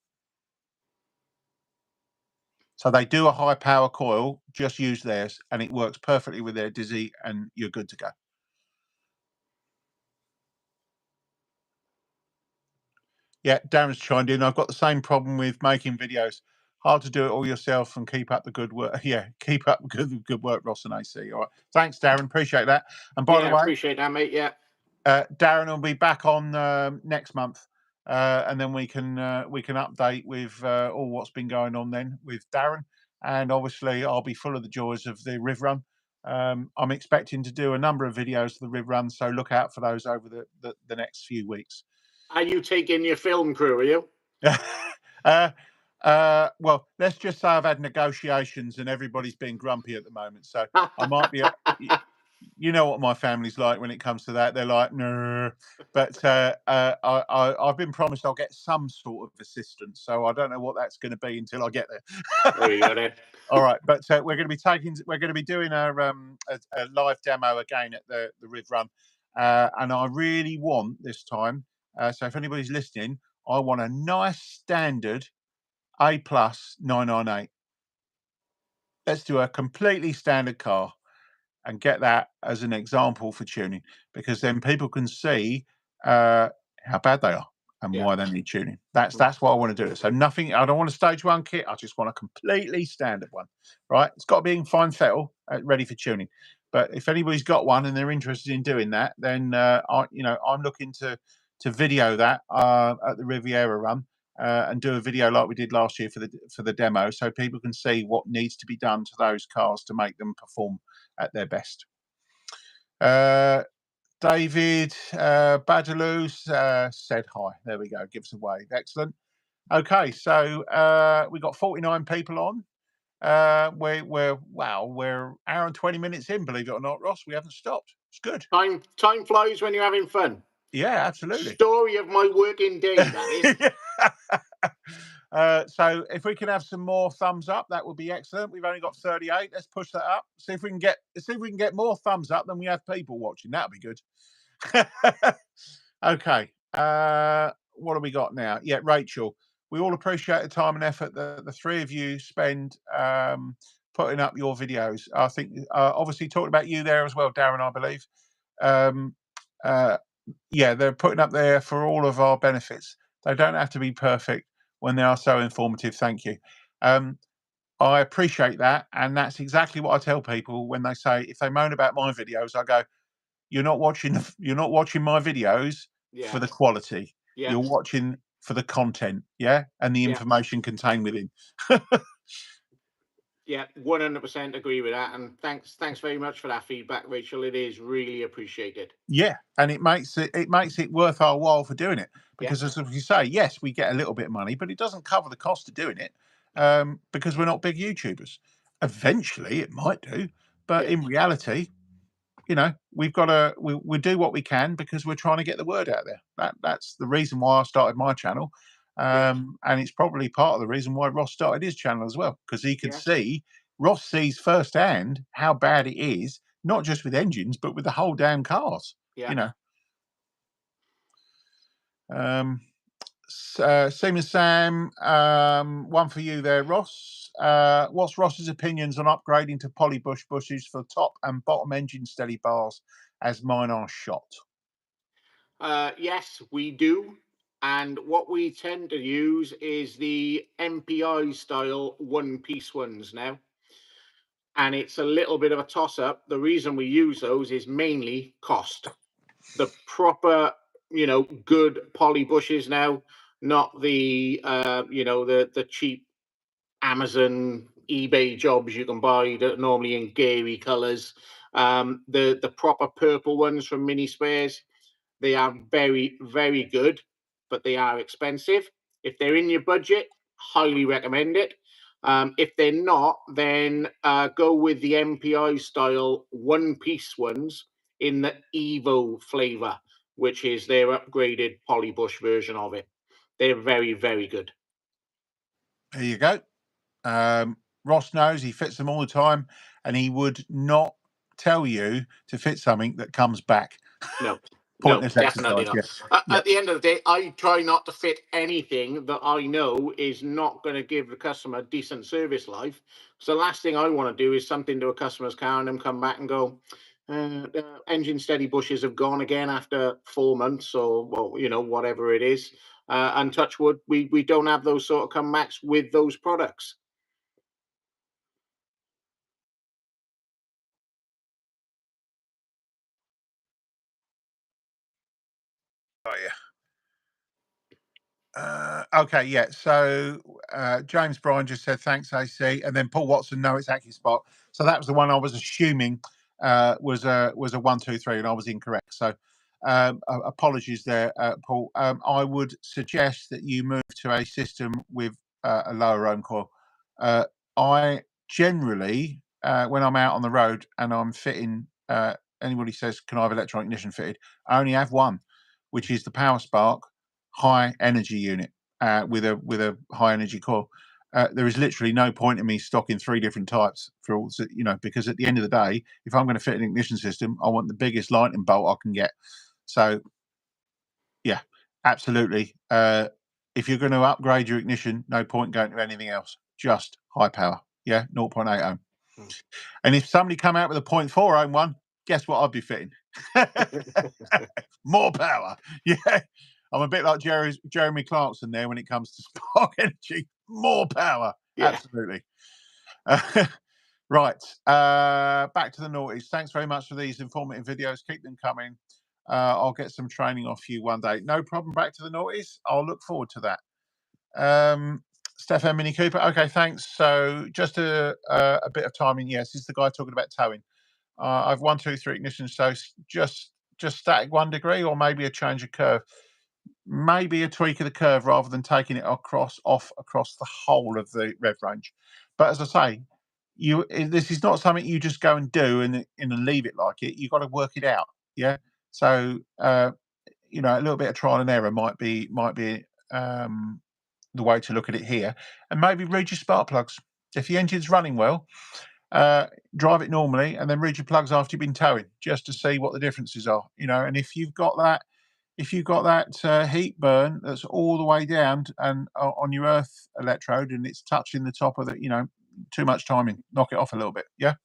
So they do a high power coil, just use theirs and it works perfectly with their dizzy and you're good to go. Yeah, Darren's chimed in. I've got the same problem with making videos. Hard to do it all yourself and keep up the good work. Yeah, keep up good work, Ross and AC. All right. Thanks, Darren. Appreciate that. And by the way, appreciate that, mate. Yeah. Darren will be back on next month. And then we can update with all what's been going on then with Darren. And obviously I'll be full of the joys of the Riv Run. I'm expecting to do a number of videos of the Riv Run, so look out for those over the next few weeks. Are you taking your film crew, are you? Well, let's just say I've had negotiations and everybody's been grumpy at the moment. So I might be, you know what my family's like when it comes to that. They're like, no. But I've been promised I'll get some sort of assistance. So I don't know what that's going to be until I get there. There you go, then. All right, but we're going to be doing a live demo again at the Riv Run, and I really want this time. So if anybody's listening, I want a nice standard A+ 998. Let's do a completely standard car and get that as an example for tuning, because then people can see how bad they are and why they need tuning. That's what I want to do. So nothing, I don't want a stage 1 kit. I just want a completely standard one, right? It's got to be in fine fettle, ready for tuning. But if anybody's got one and they're interested in doing that, then I'm looking to video that at the Riviera Run and do a video like we did last year for the demo, so people can see what needs to be done to those cars to make them perform at their best. David Badaloo said hi. There we go. Give us a wave. Excellent. Okay, so we got 49 people on. We're an hour and 20 minutes in, believe it or not, Ross. We haven't stopped. It's good. Time flies when you're having fun. Yeah, absolutely. Story of my working day, that is. So if we can have some more thumbs up, that would be excellent. We've only got 38. Let's push that up. See if we can get more thumbs up than we have people watching. That'll be good. Okay. What have we got now? Yeah, Rachel. We all appreciate the time and effort that the three of you spend putting up your videos. I think obviously talking about you there as well, Darren, I believe. Yeah, they're putting up there for all of our benefits. They don't have to be perfect when they are so informative. Thank you. I appreciate that, and that's exactly what I tell people when they say, if they moan about my videos, I go, you're not watching my videos for the quality. You're watching for the content, and the information contained within. Yeah, 100% agree with that, and thanks very much for that feedback, Rachel. It is really appreciated. Yeah, and it makes it worth our while for doing it, because as you say, yes, we get a little bit of money, but it doesn't cover the cost of doing it, because we're not big YouTubers. Eventually, it might do, but in reality, we've got to we do what we can because we're trying to get the word out there. That's the reason why I started my channel, and it's probably part of the reason why Ross started his channel as well, because he could see, Ross sees firsthand how bad it is, not just with engines but with the whole damn cars. Seaman Sam, one for you there, Ross. What's Ross's opinions on upgrading to polybush bushes for top and bottom engine steady bars, as mine are shot? Yes, we do. And what we tend to use is the MPI style one-piece ones now. And it's a little bit of a toss-up. The reason we use those is mainly cost. The proper, good poly bushes now, not the, the cheap Amazon, eBay jobs you can buy that are normally in gary colors. The proper purple ones from Mini Spares, they are very, very good, but they are expensive. If they're in your budget, highly recommend it. If they're not, then go with the MPI style one-piece ones in the Evo flavor, which is their upgraded polybush version of it. They're very, very good. There you go. Ross knows, he fits them all the time, and he would not tell you to fit something that comes back. No. Pointless Definitely exercise. not. At the end of the day, I try not to fit anything that I know is not going to give the customer decent service life. So the last thing I want to do is something to a customer's car and them come back and go, engine steady bushes have gone again after 4 months, or whatever it is. And touch wood, we don't have those sort of comebacks with those products. Oh yeah. Okay, yeah. So James Bryan just said thanks, AC, and then Paul Watson. No, it's ACDodd. So that was the one I was assuming was a 1, 2, 3, and I was incorrect. So apologies there, Paul. I would suggest that you move to a system with a lower ohm coil. I generally, when I'm out on the road and I'm fitting, anybody says, "Can I have electronic ignition fitted?" I only have one, which is the Power Spark high energy unit with a high energy coil. There is literally no point in me stocking 3 different types for all, because at the end of the day, if I'm going to fit an ignition system, I want the biggest lightning bolt I can get. So yeah, absolutely. If you're going to upgrade your ignition, no point going to anything else, just high power. 0.8 ohm. And if somebody come out with a 0.4 ohm one, guess what I'd be fitting? More power. I'm a bit like Jeremy Clarkson there when it comes to spark energy. More power. Absolutely. Right. Back to the noughties. Thanks very much for these informative videos. Keep them coming. I'll get some training off you one day. No problem. Back to the noughties. I'll look forward to that. Stefan Mini Cooper. Okay, thanks. So just a bit of timing. Yes, this is the guy talking about towing. I've 1, 2, 3 ignition. So just static 1 degree, or maybe a change of curve. Maybe a tweak of the curve rather than taking it across the whole of the rev range. But as I say, this is not something you just go and do and leave it like it. You've got to work it out. So a little bit of trial and error might be the way to look at it here. And maybe read your spark plugs. If the engine's running well, drive it normally and then read your plugs after you've been towing, just to see what the differences are, you know. And if you've got that heat burn that's all the way down and on your earth electrode and it's touching the top of it, you know, too much timing, knock it off a little bit. Yeah.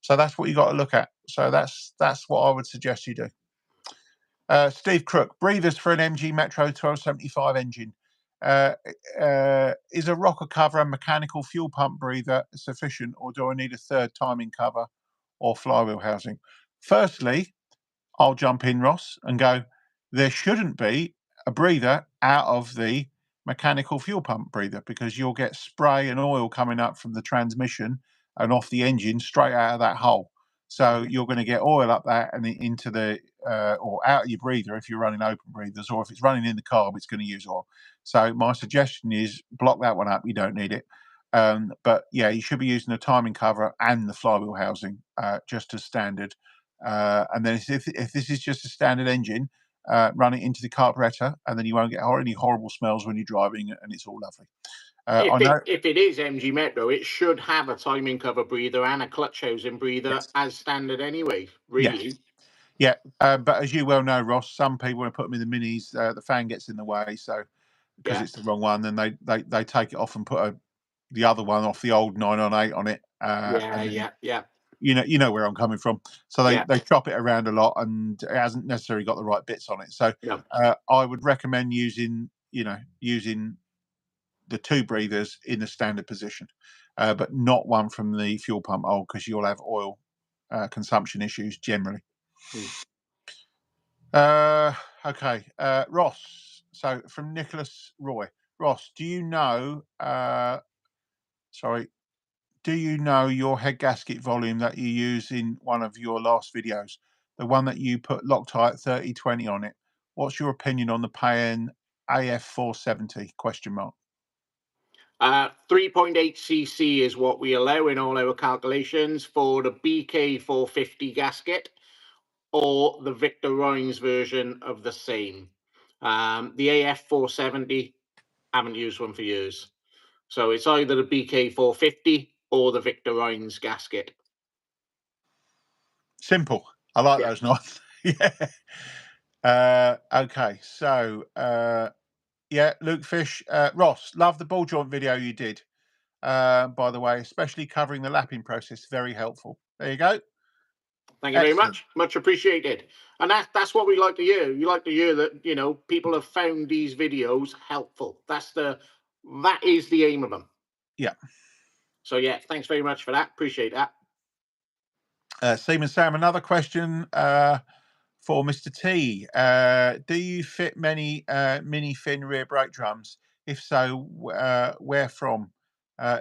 So that's what you got to look at. So that's what I would suggest you do. Steve Crook, breathers for an MG Metro 1275 engine. Is a rocker cover and mechanical fuel pump breather sufficient, or do I need a third timing cover or flywheel housing? Firstly, I'll jump in, Ross, and go, there shouldn't be a breather out of the mechanical fuel pump breather, because you'll get spray and oil coming up from the transmission and off the engine straight out of that hole. So you're going to get oil up that and into the or out of your breather if you're running open breathers, or if it's running in the carb, it's going to use oil. So my suggestion is block that one up. You don't need it. But yeah, you should be using the timing cover and the flywheel housing just as standard. And then if this is just a standard engine, run it into the carburetor, and then you won't get any horrible smells when you're driving, and it's all lovely. If it is MG Metro, it should have a timing cover breather and a clutch housing breather as standard anyway, really. Yeah. But as you well know, Ross, some people, when I put them in the minis, the fan gets in the way, so because it's the wrong one, then they take it off and put the other one off the old 998 on it. Yeah. You know where I'm coming from. So they chop it around a lot, and it hasn't necessarily got the right bits on it. So I would recommend using the two breathers in the standard position, but not one from the fuel pump hole, because you'll have oil consumption issues generally. Okay, Ross. So from Nicholas Roy, Ross, do you know your head gasket volume that you use in one of your last videos, the one that you put Loctite 3020 on it? What's your opinion on the Payne AF470 ? 3.8 cc is what we allow in all our calculations for the BK450 gasket or the Victor Rhines version of the same. The AF470, haven't used one for years. So it's either the BK450 or the Victor Rhines gasket. Simple. I like those nice. Yeah. Okay. So, Luke Fish, Ross, love the ball joint video you did. By the way, especially covering the lapping process, very helpful. There you go. Thank you very much. Much appreciated. And that's what we like to hear. You like to hear that, you know, people have found these videos helpful. That is the aim of them. Yeah. So yeah, thanks very much for that. Appreciate that. Seaman Sam, another question for Mr. T. Do you fit many mini fin rear brake drums? If so, where from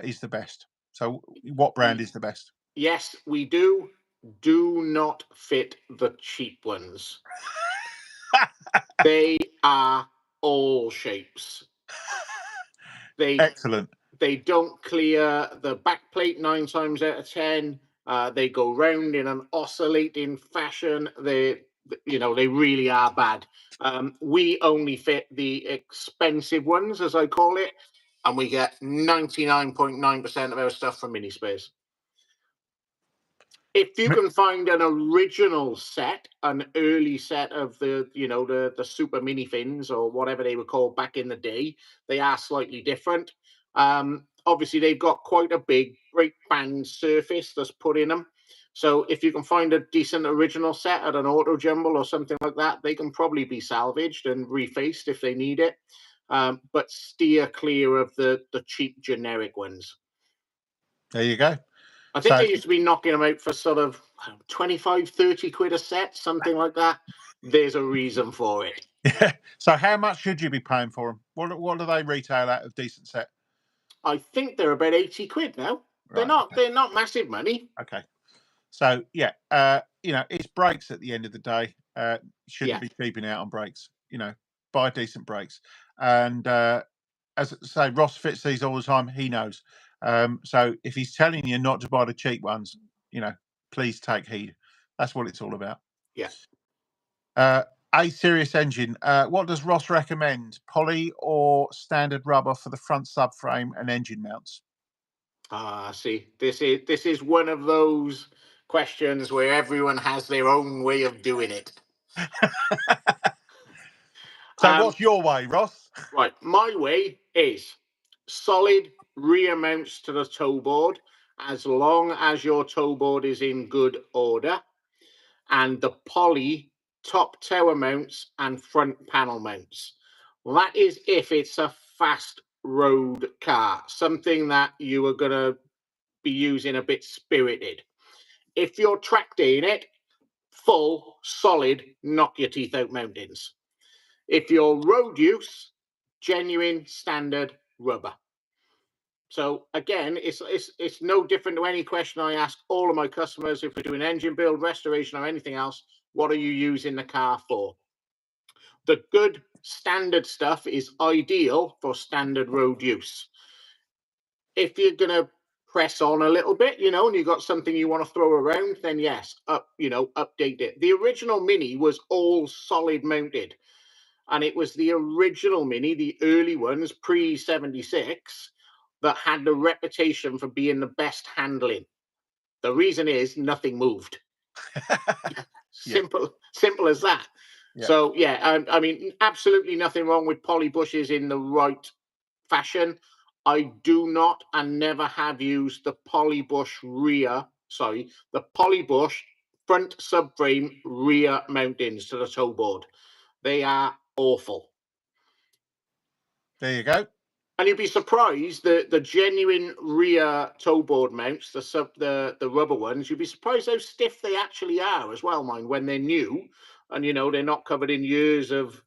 is the best? So what brand is the best? Yes, we do. Do not fit the cheap ones. They are all shapes. Excellent. They don't clear the back plate 9 times out of 10. They go round in an oscillating fashion. They really are bad. We only fit the expensive ones, as I call it, and we get 99.9% of our stuff from mini spares. If you can find an original set, an early set of the super mini fins or whatever they were called back in the day, they are slightly different. Obviously, they've got quite a big brake band surface that's put in them. So if you can find a decent original set at an auto jumble or something like that, they can probably be salvaged and refaced if they need it. But steer clear of the cheap generic ones. There you go. I think they used to be knocking them out for sort of 25, 30 quid a set, something like that. There's a reason for it. Yeah. So how much should you be paying for them? What do they retail at a decent set? I think they're about 80 quid now. Right, they're not massive money. Okay. So yeah, it's brakes at the end of the day. Shouldn't be cheaping out on brakes. Buy decent brakes. And as I say, Ross fits these all the time. He knows. So if he's telling you not to buy the cheap ones, please take heed. That's what it's all about. Yeah. A series engine. What does Ross recommend? Poly or standard rubber for the front subframe and engine mounts? See, this is one of those questions where everyone has their own way of doing it. So what's your way, Ross? Right, my way is solid rear mounts to the toe board, as long as your toe board is in good order, and the poly top tower mounts and front panel mounts. That is if it's a fast road car, something that you are going to be using a bit spirited. If you're track daying it, full, solid, knock your teeth out mountings. If you're road use, genuine, standard rubber. So again, it's no different to any question I ask all of my customers if we're doing engine build, restoration, or anything else. What are you using the car for? The good standard stuff is ideal for standard road use. If you're gonna press on a little bit, you know, and you've got something you want to throw around, then yes, update it. The original Mini was all solid mounted, and it was the original Mini, the early ones, pre-76, that had the reputation for being the best handling. The reason is nothing moved. Simple as that. Yeah. So yeah, I mean, absolutely nothing wrong with poly bushes in the right fashion. I do not and never have used the polybush the polybush front subframe rear mountings to the toe board. They are awful. There you go. And you'd be surprised that the genuine rear toe board mounts, the rubber ones, you'd be surprised how stiff they actually are as well, mind, when they're new and, you know, they're not covered in years of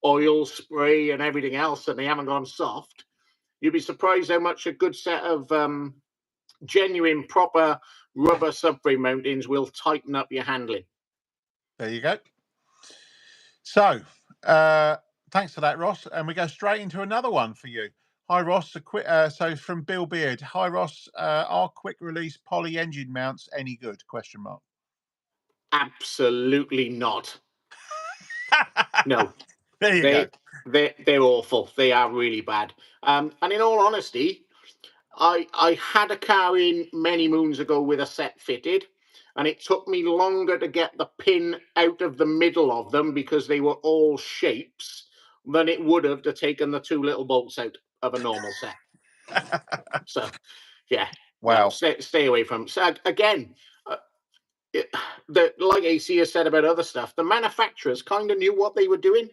oil, spray and everything else and they haven't gone soft. You'd be surprised how much a good set of genuine, proper rubber subframe mountings will tighten up your handling. There you go. So, thanks for that, Ross. And we go straight into another one for you. Hi, Ross. So from Bill Beard. Hi, Ross. Are quick release poly engine mounts any good? Question mark. Absolutely not. No. There you go. They're awful. They are really bad. And in all honesty, I had a car in many moons ago with a set fitted, and it took me longer to get the pin out of the middle of them because they were all shapes than it would have to taken the two little bolts out of a normal set. So, yeah. Wow. Stay away from. So again, like AC has said about other stuff, the manufacturers kind of knew what they were doing.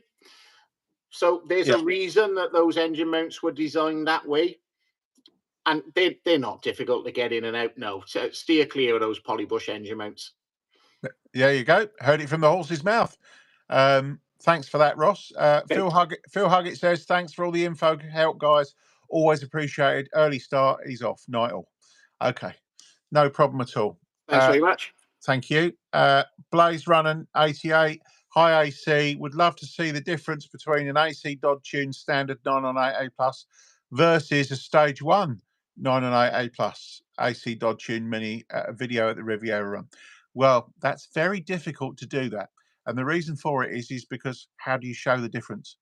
So there's a reason that those engine mounts were designed that way. And they're not difficult to get in and out. No, so steer clear of those polybush engine mounts. There you go. Heard it from the horse's mouth. Thanks for that, Ross. Phil Huggett says, thanks for all the info. Help, guys. Always appreciated. Early start. He's off. Night all. Okay. No problem at all. Thanks very much. Thank you. Blaze Running 88. Hi, AC. Would love to see the difference between an ACDodd tuned standard 998A Plus versus a stage 1 998A Plus ACDodd tuned mini video at the Riviera Run. Well, that's very difficult to do that. And the reason for it is because how do you show the difference?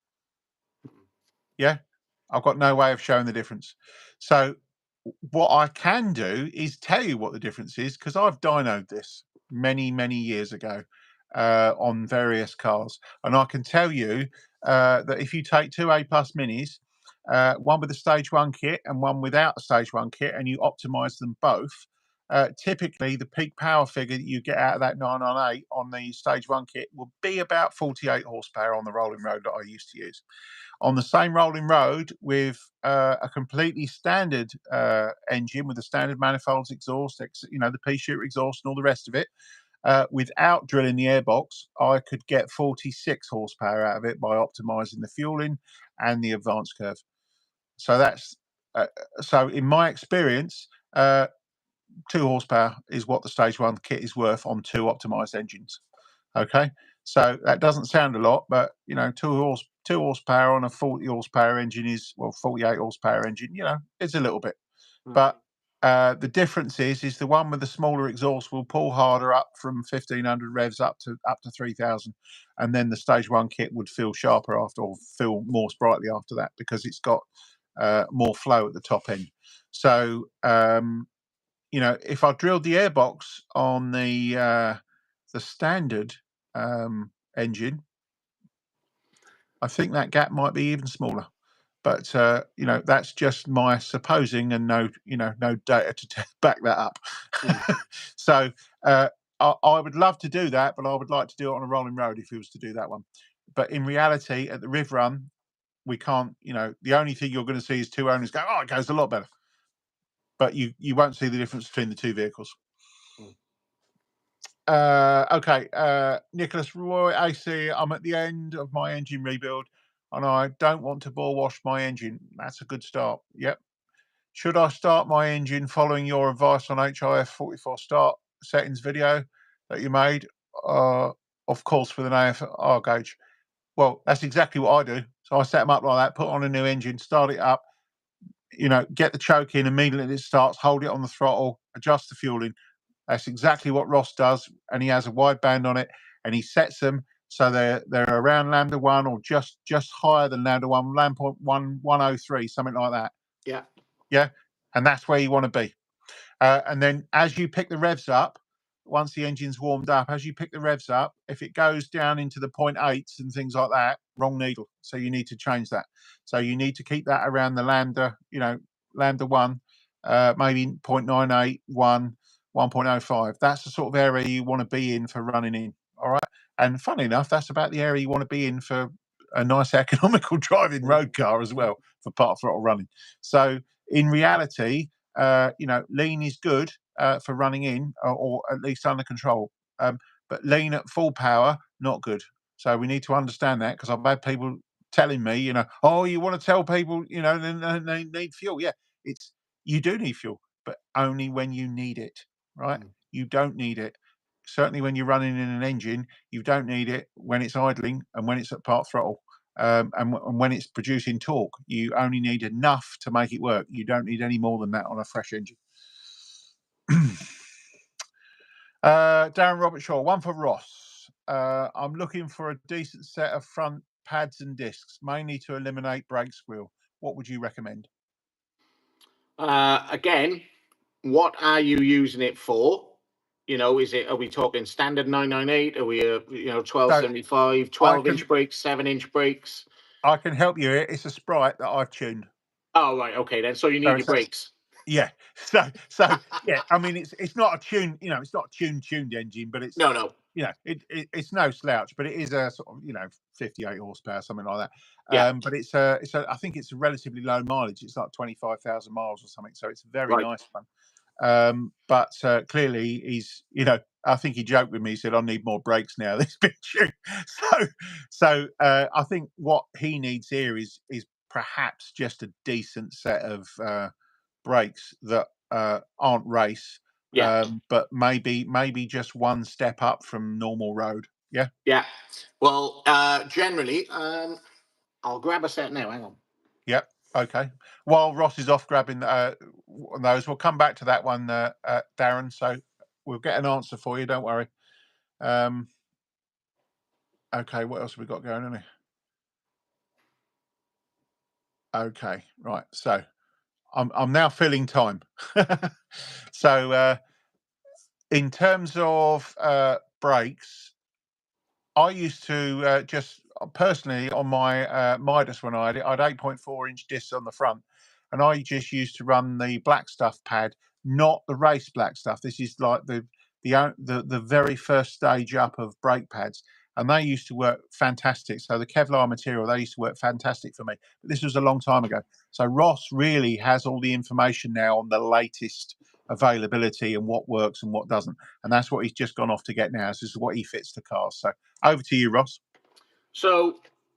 Yeah, I've got no way of showing the difference. So what I can do is tell you what the difference is because I've dynoed this many, many years ago on various cars. And I can tell you that if you take two A Plus minis, one with a stage 1 kit and one without a stage 1 kit, and you optimize them both, typically the peak power figure that you get out of that 998 on the stage 1 kit will be about 48 horsepower on the rolling road that I used to use. On the same rolling road with a completely standard engine with the standard manifolds, exhaust, the pea shooter exhaust and all the rest of it, without drilling the airbox, I could get 46 horsepower out of it by optimizing the fueling and the advance curve. So that's so in my experience, 2 horsepower is what the stage 1 kit is worth on 2 optimized engines. Okay, so that doesn't sound a lot, but 2 horsepower on a 40 horsepower engine is 48 horsepower engine. It's a little bit, but The difference is the one with the smaller exhaust will pull harder up from 1500 revs up to 3000, and then the stage 1 kit would feel sharper after, or feel more sprightly after that, because it's got more flow at the top end. So you know, if I drilled the airbox on the standard engine, I think that gap might be even smaller. But you know, that's just my supposing, and no data to back that up. So I would love to do that, but I would like to do it on a rolling road if he was to do that one. But in reality, at the Riv Run, we can't. You know, the only thing you're going to see is two owners go, "Oh, it goes a lot better," but you won't see the difference between the two vehicles. Okay, Nicholas Roy AC, I'm at the end of my engine rebuild and I don't want to bore wash my engine. That's a good start. Yep. Should I start my engine following your advice on HIF 44 start settings video that you made? Of course, with an AFR gauge. Well, that's exactly what I do. So I set them up like that, put on a new engine, start it up, you know, get the choke in immediately it starts, hold it on the throttle, adjust the fueling. That's exactly what Ross does, and he has a wideband on it, and he sets them so they're around lambda 1 or just higher than lambda 1, lambda 103, something like that. Yeah. Yeah, and that's where you want to be. And then as you pick the revs up, once the engine's warmed up, as you pick the revs up, if it goes down into the 0.8s and things like that, wrong needle. So you need to change that. So you need to keep that around the lambda, you know, lambda 1, maybe 0.98, 1.05. That's the sort of area you want to be in for running in. All right. And funny enough, that's about the area you want to be in for a nice economical driving road car as well, for part throttle running. So in reality, you know, lean is good for running in, or at least under control. But lean at full power, not good. So we need to understand that, because I've had people telling me, you know, oh, you want to tell people, you know, they need fuel. Yeah, you do need fuel, but only when you need it, right? You don't need it. Certainly when you're running in an engine, you don't need it when it's idling and when it's at part throttle. And when it's producing torque, you only need enough to make it work. You don't need any more than that on a fresh engine. Darren Robert Shaw, one for Ross. I'm looking for a decent set of front pads and discs, mainly to eliminate brake squeal. What would you recommend? Again, what are you using it for? You know, are we talking standard 998? Are we, 1275, 12-inch brakes, 7-inch brakes? I can help you here. It's a Sprite that I've tuned. Oh, right. Okay, then. So you need your brakes. Yeah. So yeah. I mean, it's not a tuned, you know, it's not a tuned engine, but it's no. You know, it's no slouch, but it is a sort of, you know, 58 horsepower, something like that. Yeah. But it's I think it's a relatively low mileage. It's like 25,000 miles or something. So it's a very nice one. But clearly he's, you know, I think he joked with me. He said, "I need more brakes now." This big tuned. So I think what he needs here is perhaps just a decent set of brakes that aren't race. Yeah. But maybe just one step up from normal road. Yeah. Yeah. Well, generally, I'll grab a set now. Hang on. Yep. Okay. While Ross is off grabbing those, we'll come back to that one, Darren. So we'll get an answer for you. Don't worry. Okay. What else have we got going on here? Okay. Right. So I'm now filling time. So in terms of brakes, I used to just personally on my Midas, when I had 8.4-inch discs on the front, and I just used to run the black stuff pad, not the race black stuff. This is like the very first stage up of brake pads, and they used to work fantastic. So the Kevlar material, they used to work fantastic for me. But this was a long time ago. So Ross really has all the information now on the latest availability and what works and what doesn't, and that's what he's just gone off to get now. This is what he fits to cars. So over to you, Ross. So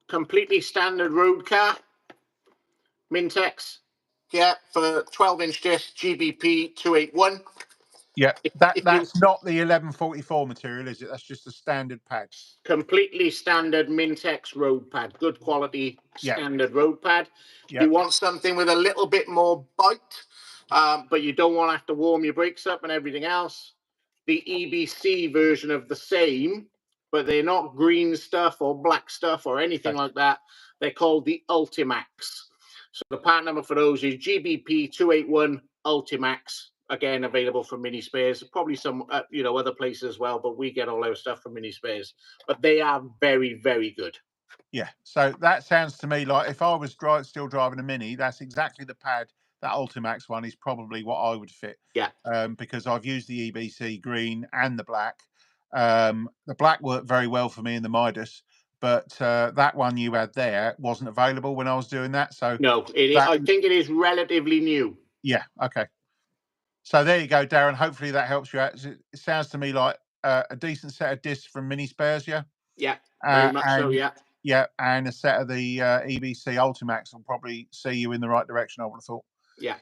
completely standard road car, Mintex. Yeah, for 12-inch disc, GBP 281. Yeah, that's not the 1144 material, is it? That's just a standard pad. Completely standard Mintex road pad, good quality standard road pad. You want something with a little bit more bite, but you don't want to have to warm your brakes up and everything else. The EBC version of the same, but they're not green stuff or black stuff or anything like that. They're called the Ultimax. So the part number for those is GBP 281 Ultimax. Again, available from Mini Spares, probably some other places as well, but we get all our stuff from Mini Spares. But they are very, very good. Yeah, so that sounds to me like if I was still driving a Mini, that's exactly the pad. That Ultimax one is probably what I would fit. Yeah. Because I've used the EBC green and the black. The black worked very well for me in the Midas, but that one you had there wasn't available when I was doing that. So no, I think it is relatively new. Yeah. Okay. So there you go, Darren. Hopefully that helps you out. It sounds to me like a decent set of discs from Mini Spares, yeah? Yeah, very much so, yeah. Yeah, and a set of the EBC Ultimax will probably see you in the right direction, I would have thought. Yeah.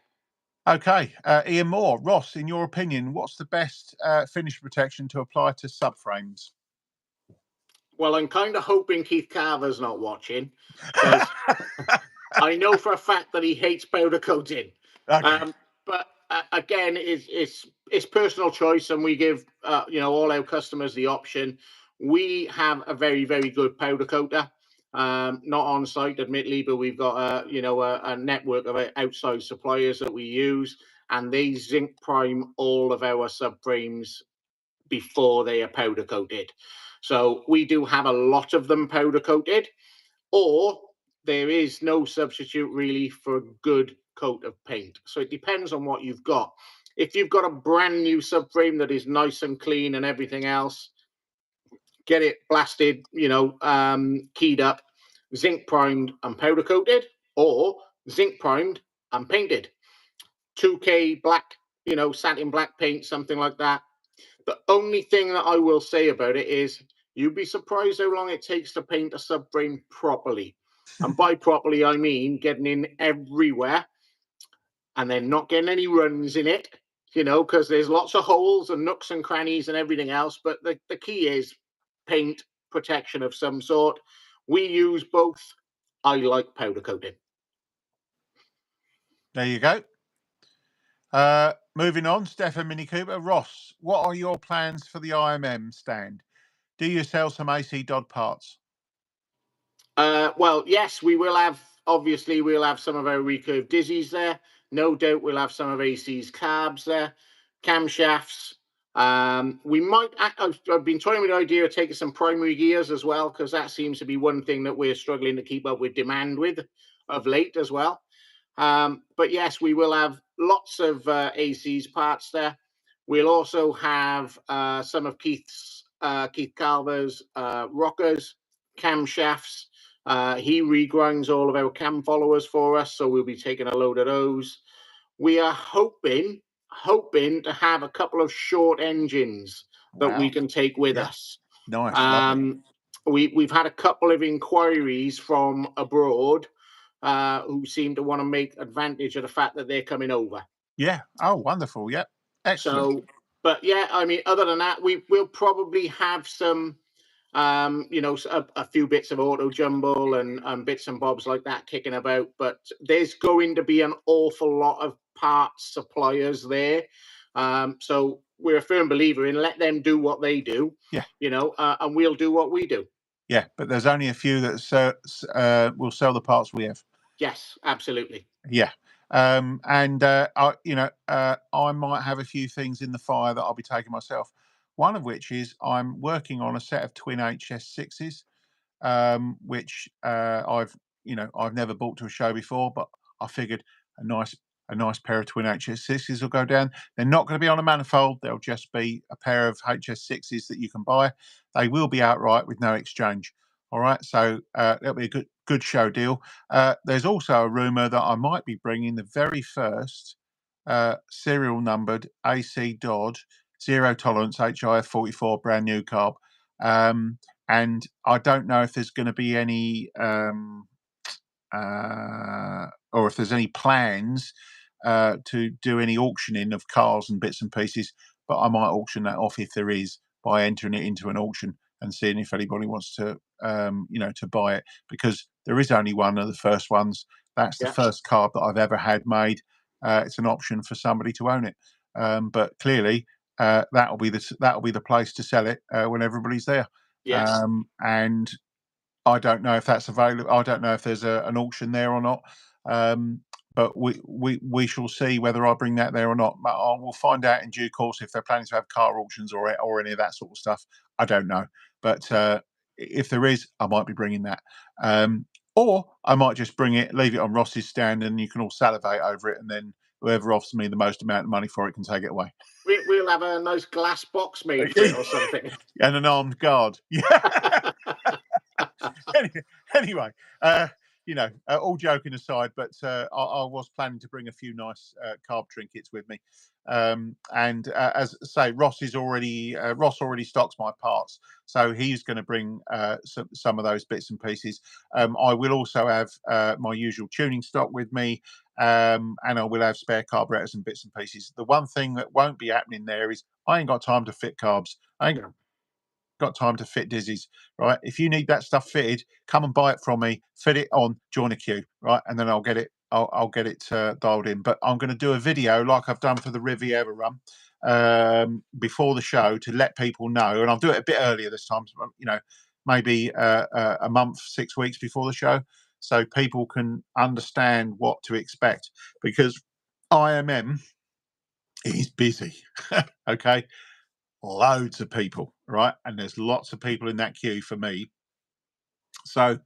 Okay, Ian Moore. Ross, in your opinion, what's the best finish protection to apply to subframes? Well, I'm kind of hoping Keith Carver's not watching, because I know for a fact that he hates powder coating. Okay. But again, it's personal choice, and we give all our customers the option. We have a very, very good powder coater, not on site, admittedly, but we've got a network of outside suppliers that we use, and they zinc prime all of our subframes before they are powder coated. So we do have a lot of them powder coated, or there is no substitute really for a good coat of paint. So it depends on what you've got. If you've got a brand new subframe that is nice and clean and everything else, get it blasted, keyed up, zinc primed and powder coated, or zinc primed and painted. 2K black, satin black paint, something like that. The only thing that I will say about it is you'd be surprised how long it takes to paint a subframe properly. And by properly, I mean getting in everywhere and then not getting any runs in it, because there's lots of holes and nooks and crannies and everything else. But the key is paint protection of some sort. We use both. I like powder coating. There you go. Moving on, Stefan Mini Cooper. Ross, what are your plans for the IMM stand? Do you sell some ACDodd parts? Well, yes, we will have. Obviously, we'll have some of our recurve dizzies there. No doubt we'll have some of AC's carbs there, camshafts. We might. I've been toying with the idea of taking some primary gears as well, because that seems to be one thing that we're struggling to keep up with demand with of late as well. But yes, we will have lots of AC's parts there. We'll also have some of Keith Carver's rockers, camshafts. He regrinds all of our cam followers for us, so we'll be taking a load of those. We are hoping to have a couple of short engines that we can take with us. Nice. We've had a couple of inquiries from abroad who seem to want to make advantage of the fact that they're coming over. Yeah. Oh, wonderful. Yeah. Excellent. So, but yeah, I mean, other than that, we'll probably have some a few bits of auto jumble and bits and bobs like that kicking about, but there's going to be an awful lot of parts suppliers there. So we're a firm believer in let them do what they do, and we'll do what we do. Yeah, but there's only a few that will sell the parts we have. Yes, absolutely. Yeah. I might have a few things in the fire that I'll be taking myself. One of which is I'm working on a set of twin HS6s, which I've never bought to a show before, but I figured a nice pair of twin HS6s will go down. They're not going to be on a manifold. They'll just be a pair of HS6s that you can buy. They will be outright with no exchange. All right, so that'll be a good show deal. There's also a rumor that I might be bringing the very first serial numbered ACDodd zero tolerance HIF 44 brand new carb, and I don't know if there's going to be any or if there's any plans to do any auctioning of cars and bits and pieces, but I might auction that off if there is, by entering it into an auction and seeing if anybody wants to to buy it, because there is only one of the first ones. That's the first carb that I've ever had made. it's an option for somebody to own it. But clearly, that'll be the place to sell it when everybody's there. Yes. And I don't know if that's available. I don't know if there's an auction there or not. But we shall see whether I bring that there or not. But I will find out in due course if they're planning to have car auctions or any of that sort of stuff. I don't know. But if there is, I might be bringing that. Or I might just bring it, leave it on Ross's stand, and you can all salivate over it, and then whoever offers me the most amount of money for it can take it away. We'll have a nice glass box made for it or something. And an armed guard. Yeah. Anyway, all joking aside, but I was planning to bring a few nice carb trinkets with me. And as I say, Ross already stocks my parts, so he's going to bring some of those bits and pieces. I will also have my usual tuning stock with me, and I will have spare carburetors and bits and pieces. The one thing that won't be happening there is I ain't got time to fit carbs. I ain't got time to fit dizzies, right? If you need that stuff fitted, come and buy it from me, fit it on, join a queue, right? And then I'll get it dialed in. But I'm going to do a video like I've done for the Riviera run before the show to let people know, and I'll do it a bit earlier this time, maybe a month, 6 weeks before the show, so people can understand what to expect, because IMM is busy. Okay, loads of people, right? And there's lots of people in that queue for me. So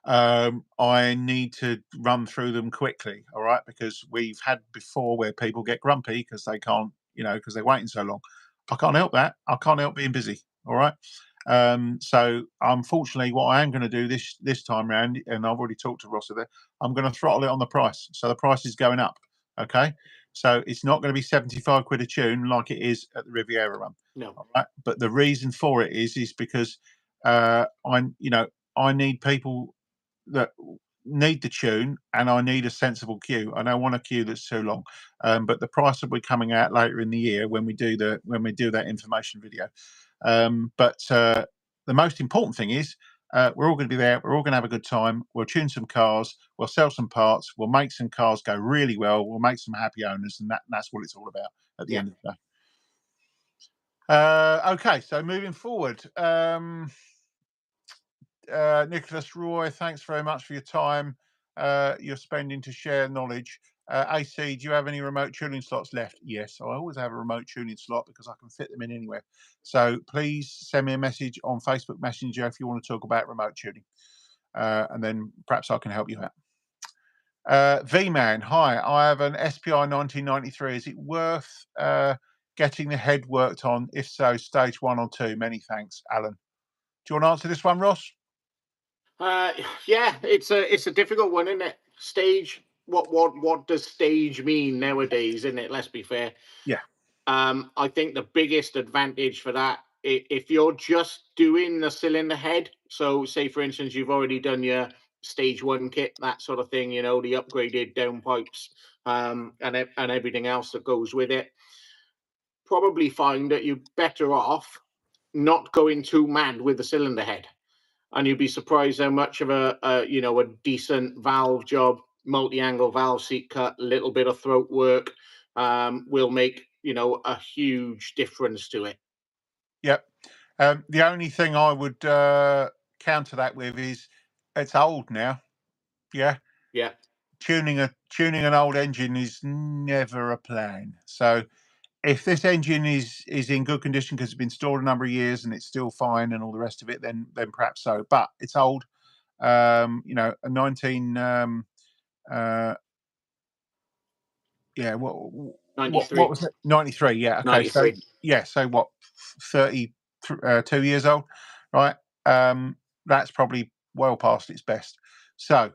I need to run through them quickly, all right? Because we've had before where people get grumpy because they can't, because they're waiting so long. I can't help that. I can't help being busy, all right? So unfortunately, what I am going to do this time round, and I've already talked to Ross there, I'm going to throttle it on the price. So the price is going up, okay? So it's not going to be 75 quid a tune like it is at the Riviera run. No. All right? But the reason for it is because I need people that need the tune, and I need a sensible queue. I don't want a queue that's too long. But the price will be coming out later in the year when we do that information video. But the most important thing is we're all going to be there. We're all going to have a good time. We'll tune some cars. We'll sell some parts. We'll make some cars go really well. We'll make some happy owners, and that's what it's all about at the end of the day. Okay, so moving forward, Nicholas Roy, thanks very much for your time you're spending to share knowledge. AC, do you have any remote tuning slots left? Yes, I always have a remote tuning slot because I can fit them in anywhere. So please send me a message on Facebook Messenger if you want to talk about remote tuning, and then perhaps I can help you out. V-Man, hi, I have an SPI 1993. Is it worth getting the head worked on? If so, stage 1 or 2. Many thanks, Alan. Do you want to answer this one, Ross? Yeah, it's a difficult one, isn't it? Stage. What does stage mean nowadays? Isn't it? Let's be fair. Yeah. I think the biggest advantage for that, if you're just doing the cylinder head, so say for instance you've already done your stage 1 kit, that sort of thing, the upgraded downpipes, and everything else that goes with it, probably find that you're better off not going too mad with the cylinder head. And you'd be surprised how much of a decent valve job, multi-angle valve seat cut, little bit of throat work will make a huge difference to it. Yep. The only thing I would counter that with is it's old now. Yeah. Yeah. Tuning an old engine is never a plan. So if this engine is in good condition because it's been stored a number of years and it's still fine and all the rest of it, then perhaps so. But it's old. A 19 what was it? 93. Yeah. Okay. 93. So what? 32 years old, right? That's probably well past its best. So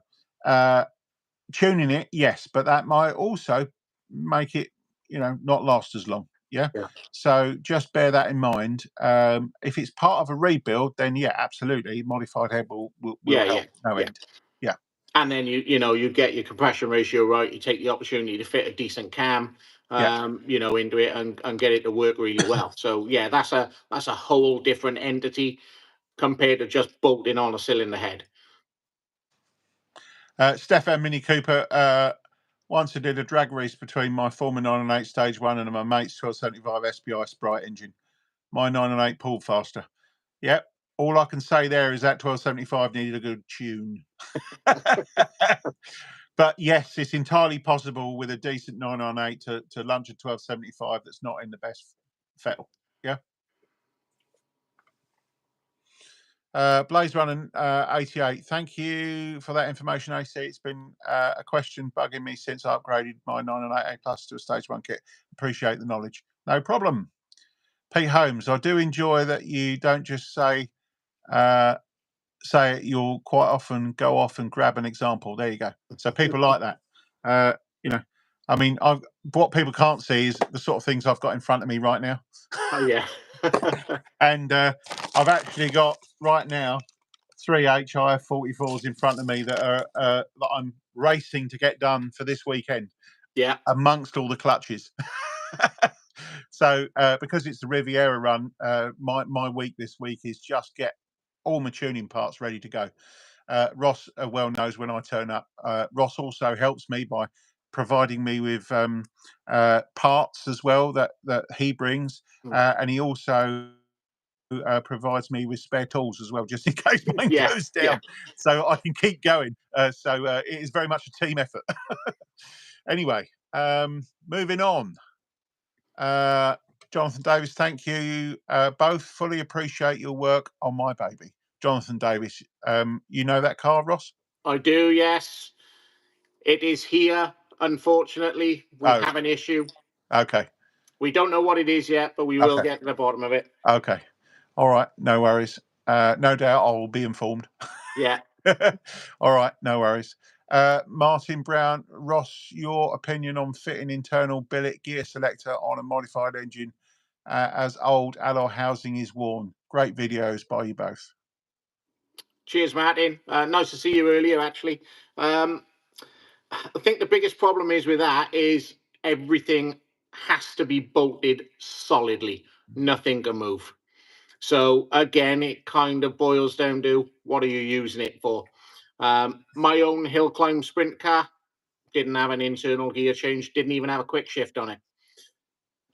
tuning it, yes, but that might also make it, not last as long. Yeah. So just bear that in mind. If it's part of a rebuild, then yeah, absolutely, modified head will help. No end. Yeah. And then you get your compression ratio right. You take the opportunity to fit a decent cam, into it and get it to work really well. So yeah, that's a whole different entity compared to just bolting on a cylinder head. Stefan Mini Cooper, Once I did a drag race between my former 998 Stage 1 and my mate's 1275 SPI Sprite engine. My 998 pulled faster. Yep. All I can say there is that 1275 needed a good tune. But yes, it's entirely possible with a decent 998 to lunch a 1275 that's not in the best fettle. Yeah. Blaze Running 88. Thank you for that information, AC. It's been a question bugging me since I upgraded my 998 Plus to a Stage 1 kit. Appreciate the knowledge. No problem. Pete Holmes, I do enjoy that you don't just say it, you'll quite often go off and grab an example. There you go. So people like that. You know, I mean, what people can't see is the sort of things I've got in front of me right now. Oh, yeah. And I've actually got right now 3 HIF 44s in front of me that are that I'm racing to get done for this weekend. Yeah. Amongst all the clutches. So because it's the Riviera run, my week this week is just get all my tuning parts ready to go. Ross well knows when I turn up. Ross also helps me by providing me with parts as well that he brings, and he also provides me with spare tools as well, just in case mine goes down, so I can keep going. So it is very much a team effort. Anyway, moving on. Jonathan Davis, thank you. Both fully appreciate your work on my baby. Jonathan Davis, you know that car, Ross? I do, yes. It is here, unfortunately. We have an issue. Okay. We don't know what it is yet, but we will get to the bottom of it. Okay. All right. No worries. No doubt I will be informed. Yeah. All right. No worries. Martin Brown, Ross, your opinion on fitting internal billet gear selector on a modified engine as old alloy housing is worn. Great videos by you both. Cheers, Martin. Nice to see you earlier, actually. I think the biggest problem is with that is everything has to be bolted solidly. Nothing can move. So again, it kind of boils down to what are you using it for? My own hill climb sprint car didn't have an internal gear change, didn't even have a quick shift on it.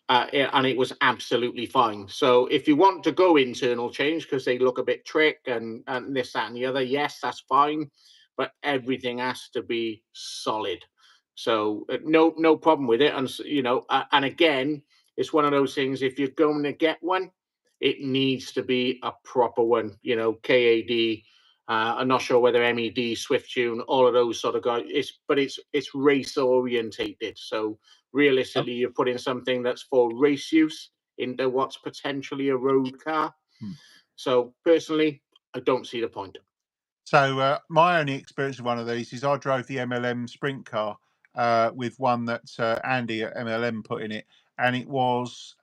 And it was absolutely fine. So if you want to go internal change because they look a bit trick and this, that, and the other, yes, that's fine. But everything has to be solid. So no problem with it. And and again, it's one of those things. If you're going to get one, it needs to be a proper one. KAD. I'm not sure whether MED, Swift Tune, all of those sort of guys. It's race orientated. So realistically, you're putting something that's for race use into what's potentially a road car. So personally, I don't see the point. So my only experience with one of these is I drove the MLM sprint car with one that Andy at MLM put in it, and it was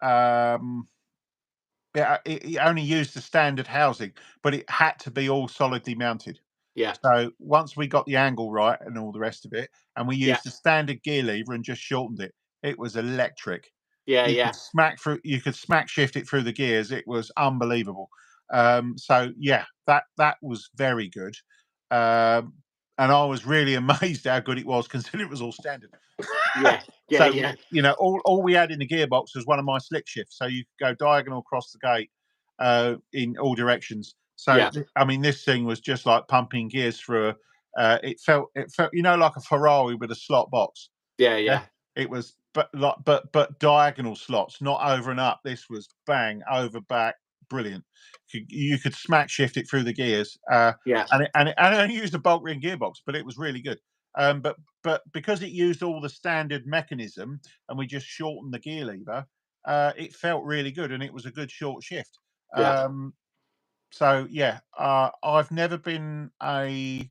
it only used the standard housing, but it had to be all solidly mounted. Yeah. So once we got the angle right and all the rest of it, and we used the standard gear lever and just shortened it, it was electric. You could smack shift it through the gears. It was unbelievable. So yeah, that was very good. And I was really amazed how good it was, considering it was all standard. All we had in the gearbox was one of my slick shifts, so you could go diagonal across the gate in all directions. So I mean, this thing was just like pumping gears through it felt like a Ferrari with a slot box. It was but diagonal slots, not over and up. This was bang over back, brilliant. You could smack shift it through the gears. And it only used a bulk ring gearbox, but it was really good. But because it used all the standard mechanism and we just shortened the gear lever, it felt really good, and it was a good short shift. So yeah, I've never been a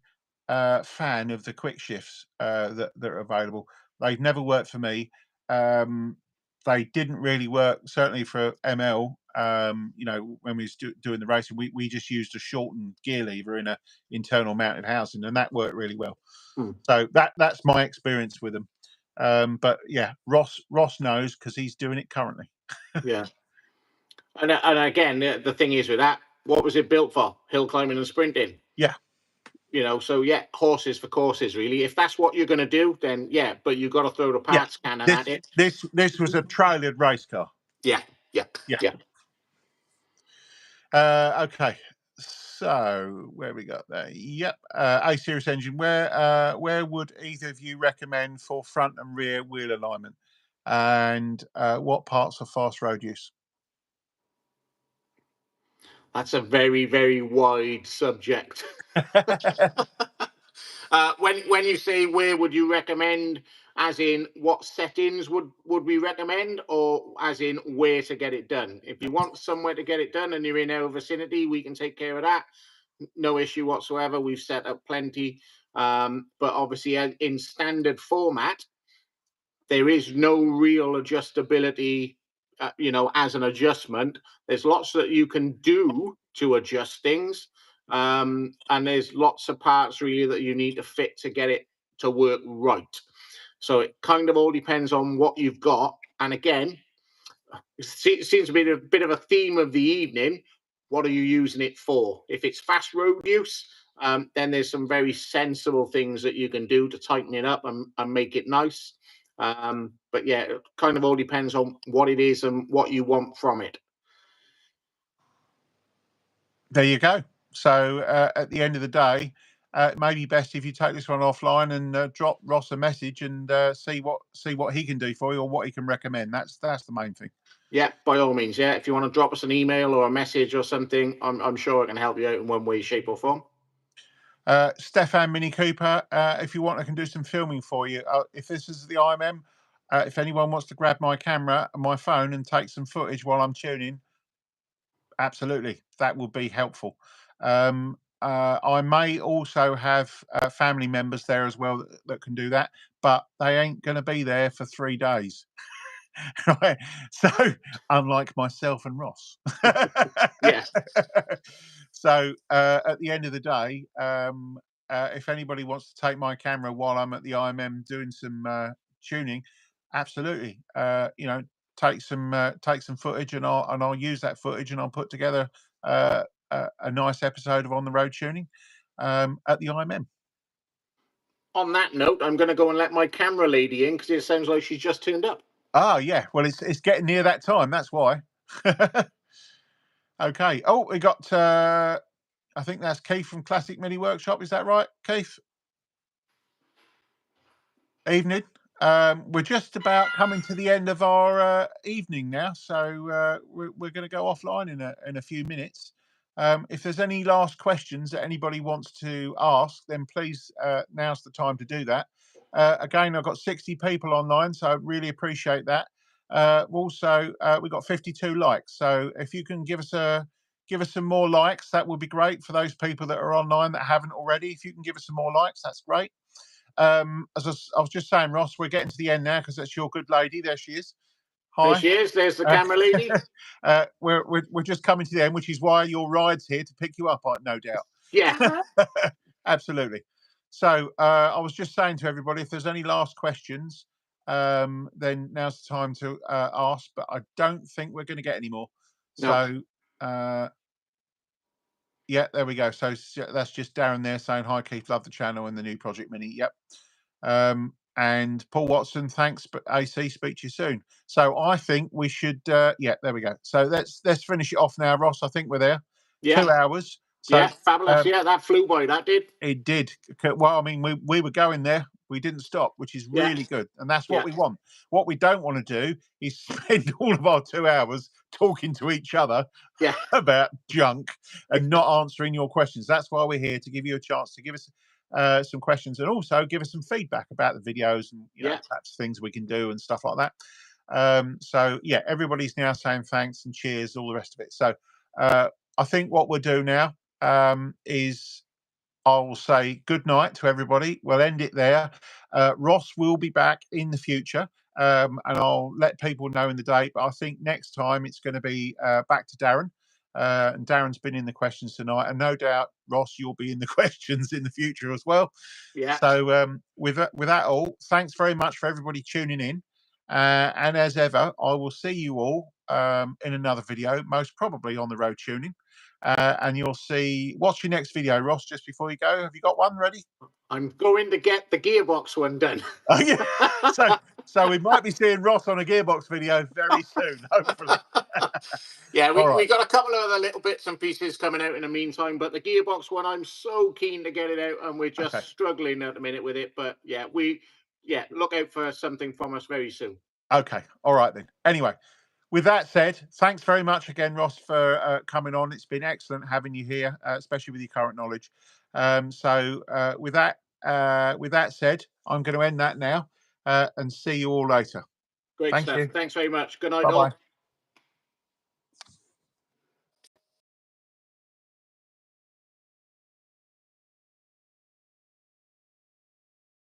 fan of the quick shifts that are available. They've never worked for me. They didn't really work, certainly for ML. When we was doing the racing, we just used a shortened gear lever in a internal mounted housing, and that worked really well. So that's my experience with them. But yeah, Ross knows because he's doing it currently. And again, the thing is with that, what was it built for? Hill climbing and sprinting. Yeah. You know, so yeah, horses for courses, really. If that's what you're going to do, then yeah, but you've got to throw the Yeah. parts cannon at it. This was a trailered race car. Yeah. Okay. So where we got there? Yep. A series engine. Where would either of you recommend for front and rear wheel alignment? And what parts of fast road use? That's a very, very wide subject. When you say where would you recommend, as in what settings would we recommend, or as in where to get it done? If you want somewhere to get it done and you're in our vicinity, we can take care of that. No issue whatsoever. We've set up plenty. But obviously, in standard format, there is no real adjustability, you know, as an adjustment. There's lots that you can do to adjust things. And there's lots of parts really that you need to fit to get it to work right. So it kind of all depends on what you've got. And again, it seems to be a bit of a theme of the evening. What are you using it for? If it's fast road use, then there's some very sensible things that you can do to tighten it up and make it nice. But yeah, it kind of all depends on what it is and what you want from it. There you go. So at the end of the day, it may be best if you take this one offline and drop Ross a message and see what he can do for you or what he can recommend. That's the main thing. Yeah, by all means. Yeah, if you want to drop us an email or a message or something, I'm sure I can help you out in one way, shape, or form. Stefan Mini Cooper, if you want, I can do some filming for you. If this is the IMM, if anyone wants to grab my camera and my phone and take some footage while I'm tuning, absolutely, that would be helpful. I may also have family members there as well that can do that, but they ain't going to be there for 3 days. Right? So, unlike myself and Ross. Yeah. So, at the end of the day, if anybody wants to take my camera while I'm at the IMM doing some tuning, absolutely. You know, take some footage, and I'll use that footage, and I'll put together a nice episode of On the Road Tuning at the IMM. On that note, I'm going to go and let my camera lady in because it sounds like she's just turned up. Oh yeah, well it's getting near that time. That's why. Okay. Oh, we got. I think that's Keith from Classic Mini Workshop. Is that right, Keith? Evening. We're just about coming to the end of our evening now, so we're going to go offline in a few minutes. If there's any last questions that anybody wants to ask, then please now's the time to do that. Again, I've got 60 people online, so I really appreciate that. Also, we've got 52 likes, so if you can give us some more likes, that would be great for those people that are online that haven't already. If you can give us some more likes, that's great. As I was just saying, Ross, we're getting to the end now because that's your good lady. There she is. Hi. There she is. There's the camera lady. We're just coming to the end, which is why your ride's here to pick you up, no doubt. Yeah. Absolutely. So I was just saying to everybody, if there's any last questions, then now's the time to ask. But I don't think we're going to get any more. No. So yeah, there we go. So that's just Darren there saying hi, Keith. Love the channel and the new Project Mini. Yep. And Paul Watson, thanks, AC. Speak to you soon. So I think we should. Yeah, there we go. So let's finish it off now, Ross. I think we're there. Yeah. 2 hours. So, yeah, fabulous. Yeah, that flew by. That did. It did. Well, I mean, we were going there. We didn't stop, which is really good, and that's what we want. What we don't want to do is spend all of our 2 hours talking to each other about junk and not answering your questions. That's why we're here, to give you a chance to give us some questions and also give us some feedback about the videos and perhaps things we can do and stuff like that. So yeah, everybody's now saying thanks and cheers, all the rest of it. So I think what we'll do now is I'll say good night to everybody. We'll end it there. Ross will be back in the future, and I'll let people know in the date. But I think next time it's going to be back to Darren. And Darren's been in the questions tonight, and no doubt, Ross, you'll be in the questions in the future as well. Yeah. So with that all, thanks very much for everybody tuning in. And as ever, I will see you all in another video, most probably on the road tuning. and you'll see. What's your next video, Ross? Just before you go, have you got one ready? I'm going to get the Gearbox one done. Oh, yeah. So we might be seeing Ross on a Gearbox video very soon, hopefully. Yeah, All right. we got a couple of other little bits and pieces coming out in the meantime, but the Gearbox one, I'm so keen to get it out, and we're just struggling at the minute with it. But yeah, look out for something from us very soon. Okay. All right then. Anyway, with that said, thanks very much again, Ross, for coming on. It's been excellent having you here, especially with your current knowledge. With that said, I'm going to end that now and see you all later. Great Thank stuff. you. Thanks very much. Good night, Bye-bye. all.